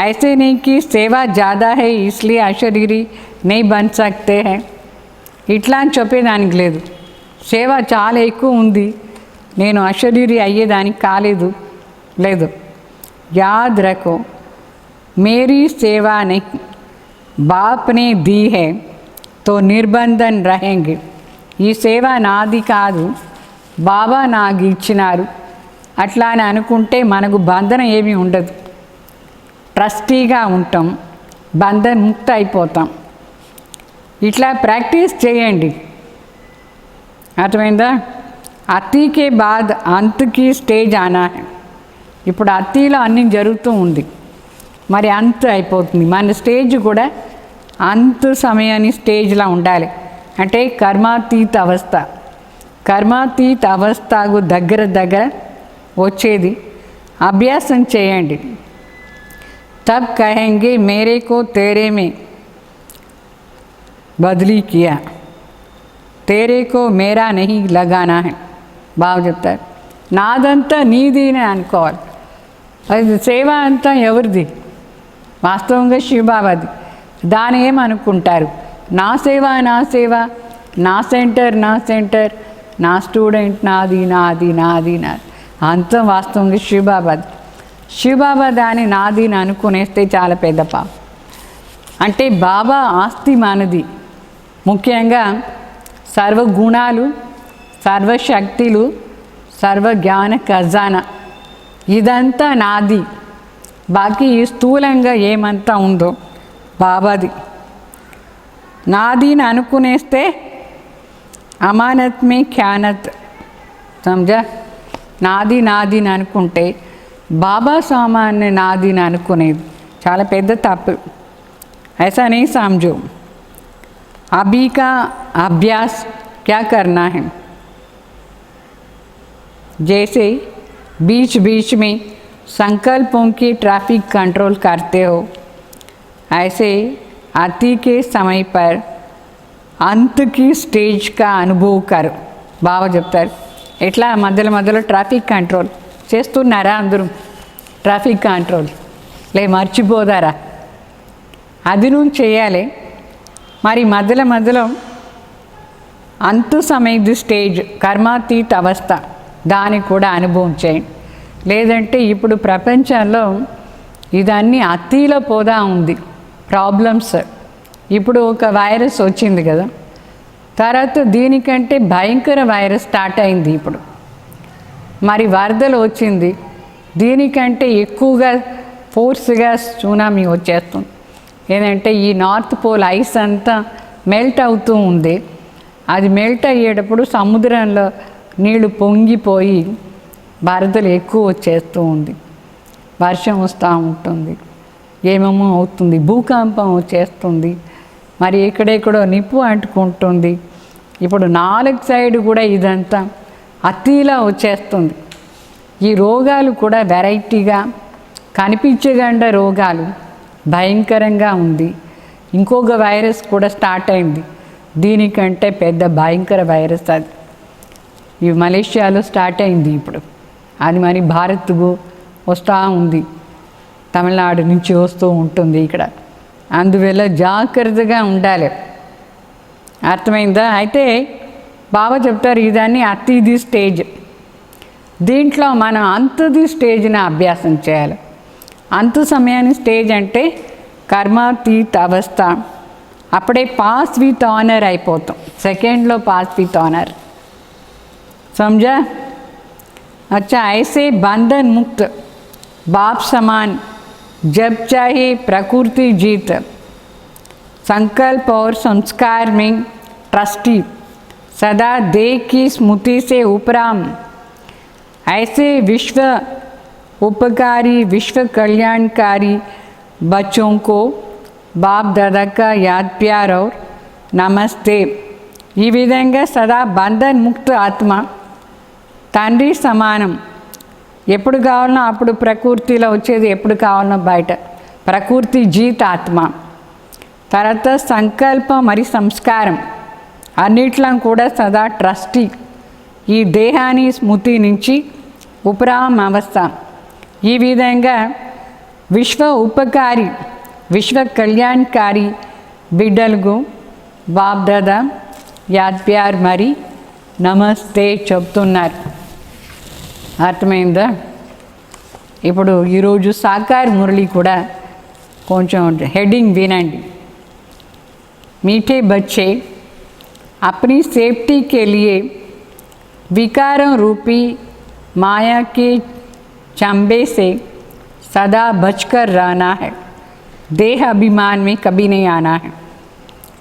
ऐसे नहीं कि सेवा ज़्यादा है इसलिए अशरीरी नहीं बन सकते हैं. ఇట్లా అని చెప్పేదానికి లేదు. సేవ చాలా ఎక్కువ ఉంది, నేను అశరీరి అయ్యేదానికి కాలేదు లేదు. याद रखो मेरी सेवा नहीं, बाप ने दी है तो निर्बंधन रहेंगे. ఈ సేవ నాది కాదు, బాబా నాకు ఇచ్చినారు అట్లా అని అనుకుంటే మనకు బంధన ఏమీ ఉండదు. ట్రస్టీగా ఉంటాం, బంధన ముక్త అయిపోతాం. ఇట్లా ప్రాక్టీస్ చేయండి. అర్థమైందా? అతికే బాద్ అంత్కి స్టేజ్ ఆనా హై. ఇప్పుడు అతిలో అన్నీ జరుగుతూ ఉంది, మరి అంత్ అయిపోతుంది. మన స్టేజ్ కూడా అంత్ సమయాన్ని స్టేజ్లో ఉండాలి. అంటే కర్మాతీత అవస్థ, కర్మాతీత అవస్థకు దగ్గర దగ్గర వచ్చేది అభ్యాసం చేయండి. तब कहेंगे मेरे को तेरे में बदली किया, तेरे को मेरा नहीं लगाना है. బాగా చెప్తారు. నాదంతా నీదినే అనుకోవాలి. అది సేవ అంతా ఎవరిది? వాస్తవంగా శివబాబాది. దాని ఏమనుకుంటారు? నా సేవ నా సేవ, నా సెంటర్ నా సెంటర్, నా స్టూడెంట్ నాది నాది నాది నాది. అంతా వాస్తవంగా శివబాబాది. శివబాబా దాని నాదిని అనుకునేస్తే చాలా పెద్ద పాపం. అంటే బాబా ఆస్తి మనది. ముఖ్యంగా సర్వగుణాలు, సర్వశక్తులు, సర్వజ్ఞాన ఖజానా ఇదంతా నాది. బాకీ స్థూలంగా ఏమంతా ఉందో బాబాది. నాదిని అనుకునేస్తే అమానత్ మే ఖ్యానత్. సమజా? నాది నాదిని అనుకుంటే బాబా సామాన్ని నాదిని అనుకునేది చాలా పెద్ద తప్పు. ऐसा नहीं समझो. अभी का अभ्यास क्या करना है? जैसे बीच बीच में संकल्पों की ट्रैफिक कंट्रोल करते हो, ऐसे अति के समय पर अंत की स्टेज का अनुभव करो. బాగా చెప్తారు. ఎట్లా మధ్యలో మధ్యలో ట్రాఫిక్ కంట్రోల్ చేస్తున్నారా? అందరూ ట్రాఫిక్ కంట్రోల్ మర్చిపోతారా? అది నువ్వు చేయాలి. మరి మధ్యలో మధ్యలో అంతు సమయది స్టేజ్ కర్మాతీత అవస్థ దానికి కూడా అనుభవం చేయండి. లేదంటే ఇప్పుడు ప్రపంచంలో ఇదన్నీ అతిలో పోదా ఉంది ప్రాబ్లమ్స్. ఇప్పుడు ఒక వైరస్ వచ్చింది కదా, తర్వాత దీనికంటే భయంకర వైరస్ స్టార్ట్ అయింది ఇప్పుడు. మరి వరదలు వచ్చింది, దీనికంటే ఎక్కువగా ఫోర్స్గా సునామీ వచ్చేస్తుంది. ఏంటంటే ఈ నార్త్ పోల్ ఐస్ అంతా మెల్ట్ అవుతూ ఉంది. అది మెల్ట్ అయ్యేటప్పుడు సముద్రంలో నీళ్లు పొంగిపోయి వరదలు ఎక్కువ వచ్చేస్తూ ఉంది, వర్షం వస్తూ ఉంటుంది, ఏమేమో అవుతుంది, భూకంపం వచ్చేస్తుంది, మరి ఎక్కడెక్కడో నిప్పు అంటుకుంటుంది. ఇప్పుడు 4 సైడ్ కూడా ఇదంతా అతిలా వచ్చేస్తుంది. ఈ రోగాలు కూడా వెరైటీగా కనిపించగండ రోగాలు భయంకరంగా ఉంది. ఇంకొక వైరస్ కూడా స్టార్ట్ అయింది, దీనికంటే పెద్ద భయంకర వైరస్ అది. ఈ మలేషియాలో స్టార్ట్ అయింది ఇప్పుడు, అది మరి భారత్కు వస్తూ ఉంది, తమిళనాడు నుంచి వస్తూ ఉంటుంది ఇక్కడ. అందువల్ల జాగ్రత్తగా ఉండాలి. అర్థమైందా? అయితే బాబా చెప్తారు ఇదాన్ని అతిథి స్టేజ్. దీంట్లో మనం అంతుది స్టేజ్ని అభ్యాసం చేయాలి. అంతు సమయాన్ని స్టేజ్ అంటే కర్మాతీత అవస్థ. అప్పుడే పాస్ విత్ ఆనర్ అయిపోతాం. సెకండ్లో పాస్ విత్ ఆనర్. समझा? अच्छा, ऐसे बंधन मुक्त बाप समान जब चाहे प्रकृति जीत, संकल्प और संस्कार में ट्रस्टी, सदा देह की स्मृति से उपराम, ऐसे विश्व उपकारी विश्व कल्याणकारी बच्चों को बाप दादा का याद प्यार और नमस्ते. ఈ విధంగా సదా బంధన్ ముక్త ఆత్మ, తండ్రి సమానం. ఎప్పుడు కావాలనో అప్పుడు ప్రకృతిలో వచ్చేది, ఎప్పుడు కావాలనో బయట. ప్రకృతి జీత ఆత్మ. తర్వాత సంకల్పం మరి సంస్కారం అన్నిట్లో కూడా సదా ట్రస్టీ. ఈ దేహాన్ని స్మృతి నుంచి ఉపరామ అవస్థ. ఈ విధంగా విశ్వ ఉపకారి విశ్వ కళ్యాణకారి బిడ్డలకు బాప్ దాదా యాద్ ప్యార్ మరి నమస్తే చెప్తున్నారు. అర్థమైందా? ఇప్పుడు ఈరోజు సాకార్ మురళి కూడా కొంచెం హెడ్డింగ్ వినండి. मीठे बच्चे अपनी सेफ्टी के लिए विकारों रूपी माया के चंबे से सदा बचकर रहना है. देह अभिमान में कभी नहीं आना है.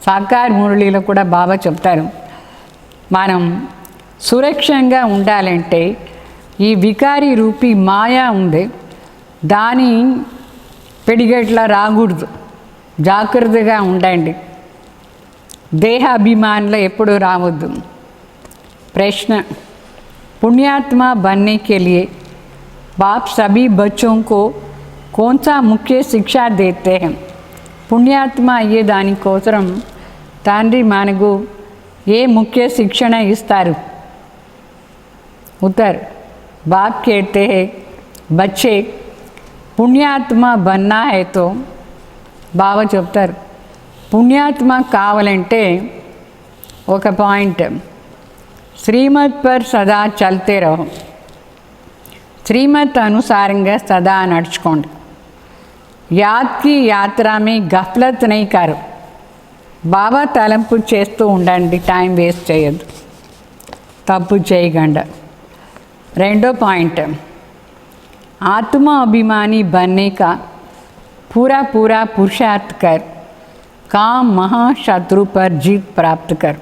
సాకార్ మురళిలో కూడా బాబా చెప్తారు, మనం సురక్షంగా ఉండాలంటే ఈ వికారి రూపీ మాయా ఉంది, దాని పిడిగట్లా రాకూడదు. జాగ్రత్తగా ఉండండి. దేహ అభిమానంలో ఎప్పుడూ రావద్దు. प्रश्न, पुण्यात्मा बनने के लिए बाप सभी बच्चों को कौन सा मुख्य शिक्षा देते हैं? పుణ్యాత్మ అయ్యే దానికోసం తండ్రి మనకు ఏ ముఖ్య శిక్షణ ఇస్తారు? उत्तर, बाप कहते हैं, बच्चे పుణ్యాత్మ बनना है तो బాబా చెప్తారు, పుణ్యాత్మ కావాలంటే ఒక పాయింట్, శ్రీమత్ పర్ సదా చల్తే రహో. శ్రీమత్ అనుసారంగా సదా నడుచుకోండి. యాద్కి యాత్రమే గఫ్లత్ నై కరు. బాబా తలంపు చేస్తూ ఉండండి, టైం వేస్ట్ చేయొద్దు, తప్పు చేయకుండా. రెండో పాయింట్, ఆత్మ అభిమాని बनने का पूरा पूरा पुरुषार्थ कर, काम महाशत्रु पर जीत प्राप्त कर.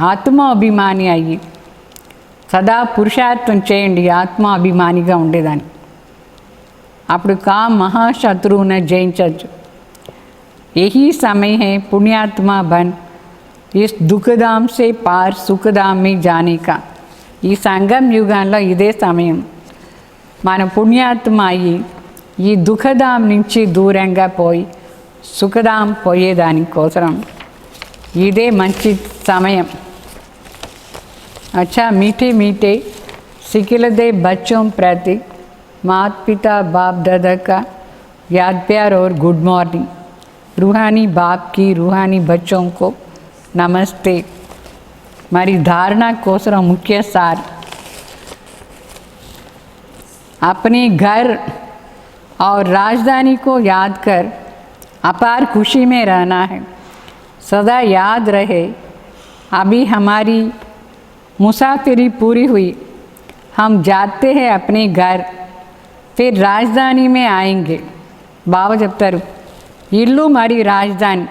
ఆత్మ అభిమాని అయ్యి సదా పురుషార్థం చేయండి, ఆత్మ అభిమానిగా ఉండేదాన్ని. అప్పుడు కామ్ మహాశత్రువును జయించవచ్చు. यही समय है पुण्यात्मा बन इस दुखधाम से पार सुखधाम में जाने का. ఈ సంగం యుగంలో ఇదే సమయం. మన పుణ్యాత్మ అయ్యి ఈ దుఃఖధాం నుంచి దూరంగా పోయి సుఖధాం పోయేదానికోసం ఇదే మంచి సమయం. अच्छा, मीठे मीठे सिखिलदे बच्चों प्रति माता पिता बाप दादा का याद प्यार और गुड मॉर्निंग. रूहानी बाप की रूहानी बच्चों को नमस्ते. మరి ధారణ కోసం ముఖ్య సార్, अपने घर और राजधानी को याद कर अपार खुशी में रहना है. सदा याद रहे, अभी हमारी मुसाफिरी पूरी हुई, हम जाते हैं अपने घर, फिर राजधानी में आएंगे. బాబా చెప్తారు, ఇల్లు మరి రాజధాని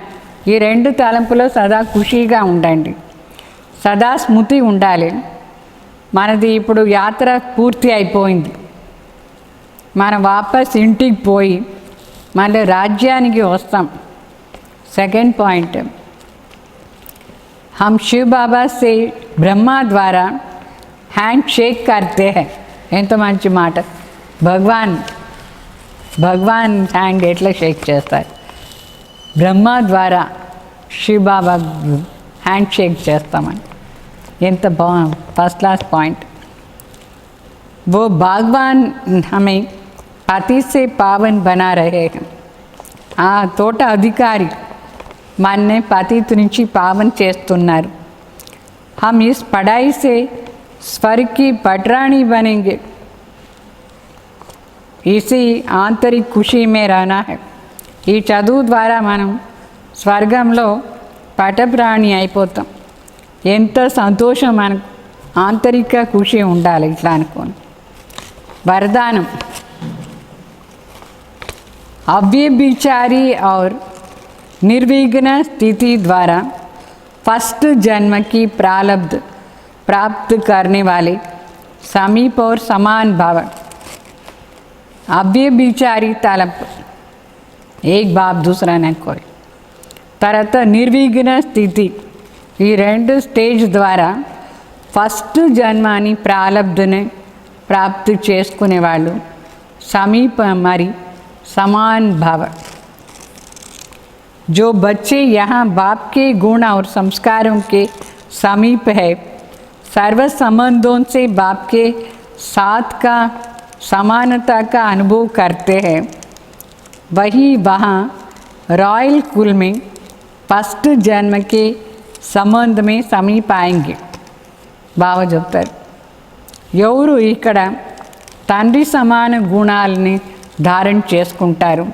ఈ రెండు తలంపులో సదా ఖుషీగా ఉండండి, సదా స్మృతి ఉండాలి. మనది ఇప్పుడు యాత్ర పూర్తి అయిపోయింది, మనం వాపస్ ఇంటికి పోయి మళ్ళీ రాజ్యానికి వస్తాం. సెకండ్ పాయింట్, हम शिव बाबा से ब्रह्मा द्वारा हैंड शेक करते हैं. ఎంత మంచి మాట. భగవాన్ హ్యాండ్ ఎట్లా షేక్ చేస్తారు? బ్రహ్మ ద్వారా శివ బాబా హ్యాండ్ షేక్ చేస్తామని. ఎంత ఫస్ట్ క్లాస్ పాయింట్. वो भगवान हमें पति से पावन बना रहे हैं. ఆ తోట అధికారి మననే పతిత్ నుంచి పావన్ చేస్తున్నారు. हम इस पढ़ाई से स्वर्ग की पटरानी बनेंगे। इसी आंतरिक खुशी में रहना है। ఈ చదువు ద్వారా మనం స్వర్గంలో పటప్రాణి అయిపోతాం. ఎంత సంతోషం మనకు, ఆంతరిక ఖుషి ఉండాలి ఇట్లా అనుకోని. वरदानम अव्यभिचारी और निर्विघ्न स्थिति द्वारा फर्स्ट जन्म की प्रारब्ध प्राप्त करने वाले समीप और समान भाव। अव्यभिचारी तलब एक बाप दूसरा न कोई तरत निर्विघ्न स्थिति ఈ రెండు స్టేజ్ ద్వారా ఫస్ట్ జన్మని ప్రారబ్ధని प्राप्त చేసుకునే వాళ్ళు समीप మరి समान भाव। जो बच्चे यहाँ बाप के गुण और संस्कारों के समीप है, सर्व संबंधों से बाप के साथ का समानता का अनुभव करते हैं, वही वहाँ रॉयल कुल में फर्स्ट जन्म के संबंध में समीप आएंगे। बाबा చెప్తారు, ఎవరు ఇక్కడ తండ్రి సమాన గుణాలని ధారణ చేసుకుంటారు,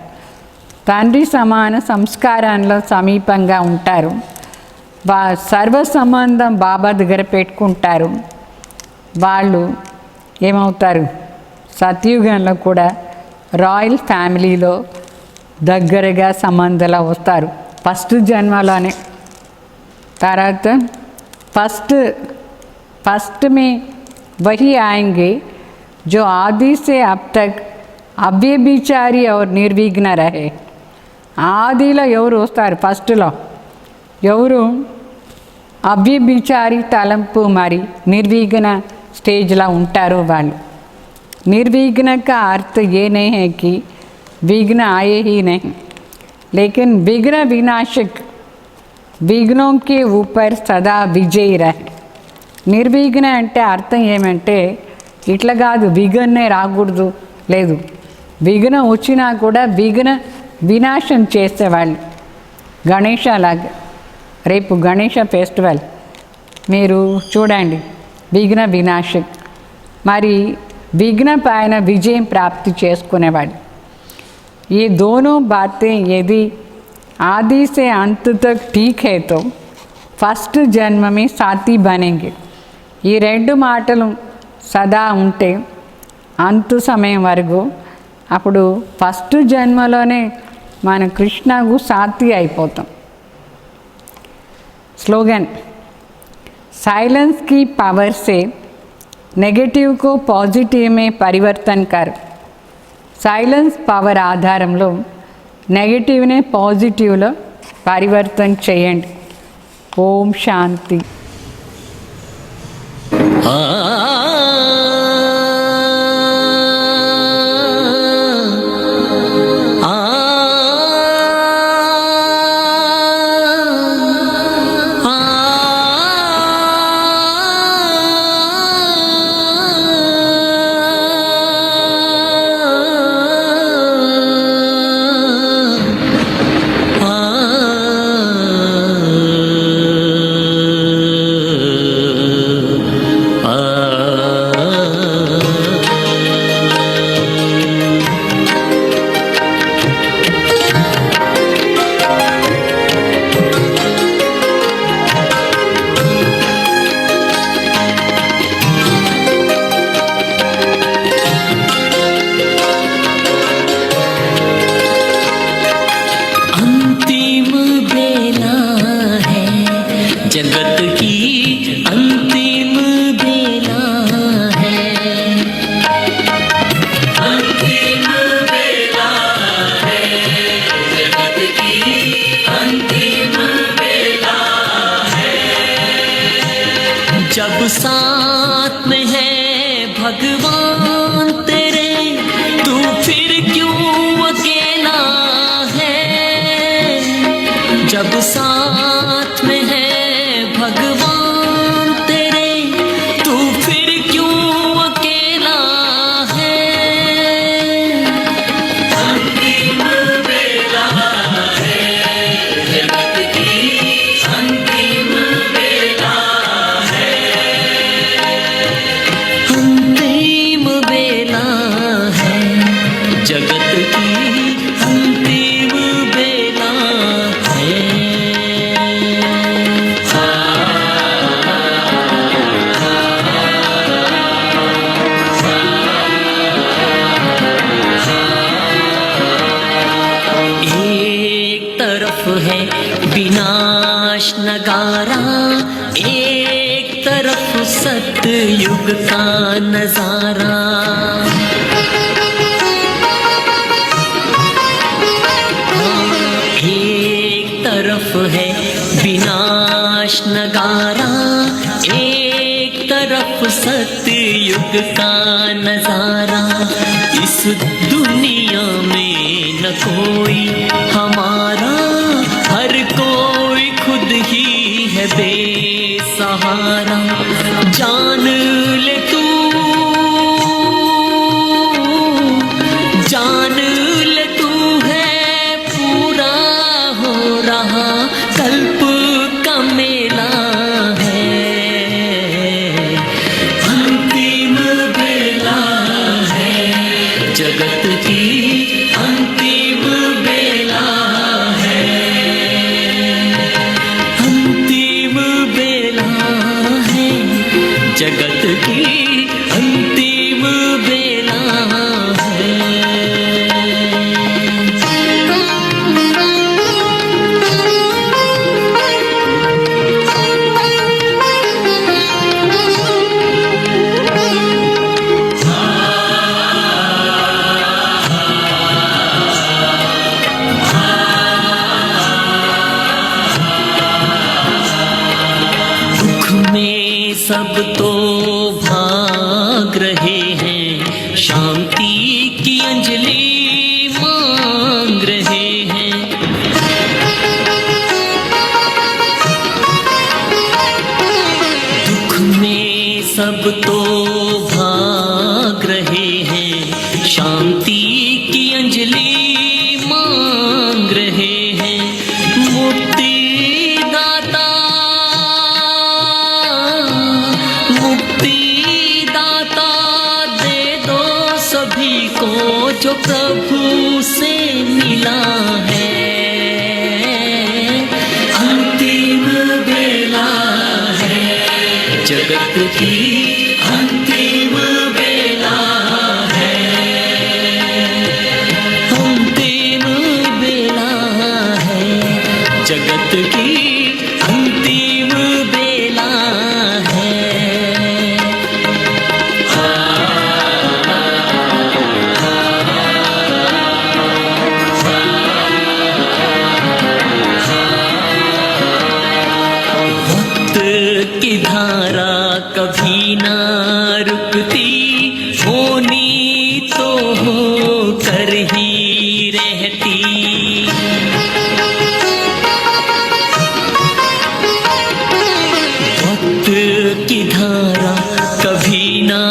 తండ్రి సమాన సంస్కారాల్లో సమీపంగా ఉంటారు, సర్వ సంబంధం బాబా దగ్గర పెట్టుకుంటారు, వాళ్ళు ఏమవుతారు? సత్యుగంలో కూడా రాయల్ ఫ్యామిలీలో దగ్గరగా సంబంధాలు వస్తారు ఫస్ట్ జన్మలోనే. తర్వాత फर्स्ट में वही आएंगे जो आदि से अब तक अव्यभिचारी और निर्विघ्न रहे. ఆదిలో ఎవరు వస్తారు? ఫస్ట్లో ఎవరు అవ్యభిచారి తలంపు మరి निर्विघ्न స్టేజ్లో ఉంటారు వాళ్ళు. निर्विघ्न का अर्थ ये नहीं है कि विघ्न आए ही नहीं, लेकिन विघ्न विनाशक, विघ्नों के ऊपर सदा विजयी रहे. నిర్విఘ్న అంటే అర్థం ఏమంటే ఇట్లా కాదు విఘ్నే రాకూడదు, లేదు, విఘ్నం వచ్చినా కూడా విఘ్న వినాశం చేసేవాళ్ళు. గణేష లాగా రేపు గణేష ఫెస్టివల్ మీరు చూడండి, విఘ్న వినాశక్ మరి विघ्न पैन विजय प्राप्ति చేసుకునేవాడు. ये दोनों बातें यदि आदि से अंत तक ठीक है तो फर्स्ट जन्म में साथी बनेंगे. ఈ రెండు మాటలు సదా ఉంటే అంత సమయం వరకు అప్పుడు ఫస్ట్ జన్మలోనే మన కృష్ణకు సాథి అయిపోతాం. स्लोगन, साइलेंस की पावर से नेगेटिव को पॉजिटिव में परिवर्तन कर. సైలెన్స్ పవర్ ఆధారంలో నెగటివ్నే పాజిటివ్లో పరివర్తన చేయండి. ఓం శాంతి. जब साथ में है भगवान तेरे, तू फिर क्यों अकेला है. जब साथ में है भगवान तेरे, तू फिर क्यों अकेला है. अंतिम बेला है जगत की, अंतिम बेला है. तरफ है विनाश नगारा, एक तरफ सतयुग का नजारा। एक तरफ है विनाश नगारा, एक तरफ सतयुग का नजारा। इस दुनिया में न कोई हमारा, हर कोई खुद ही है बेसहारा। जान ले तू, जान ले तू है पूरा हो रहा कल्प का मेला है, अंतिम बेला है जगत की, अंतिम बेला है, अंतिम बेला है जगत की, अंतिम बेला है। सब तो भाग रहे हैं, शांति की अंजलि मांग रहे हैं। दुख में सब तो भाग रहे हैं, शांति की अंजलि मांग रहे हैं। मुक्ति जो प्रभु से मिला है, अंतिम बेला है जगत की, अंतिम बेला है, अंतिम बेला है जगत की, अंतिम बेला है। की धारा कभी ना रुकती, होनी तो हो कर ही रहती। वक्त की धारा कभी ना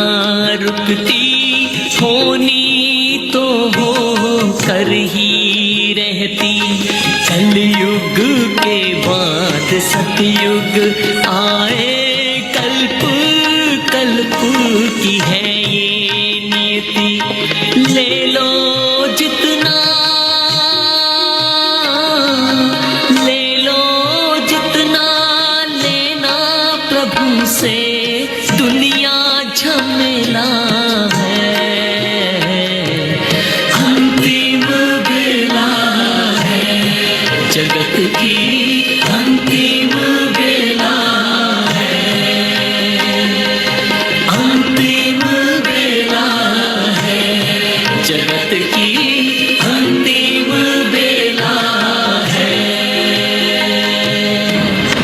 रुकती, होनी तो हो कर ही रहती। कलयुग के बाद सतयुग आए, कल्प कल्प की है ये नियति। ले लो जितना, ले लो जितना लेना प्रभु से, दुनिया झमेला है, अंतिम बेला है जगत की,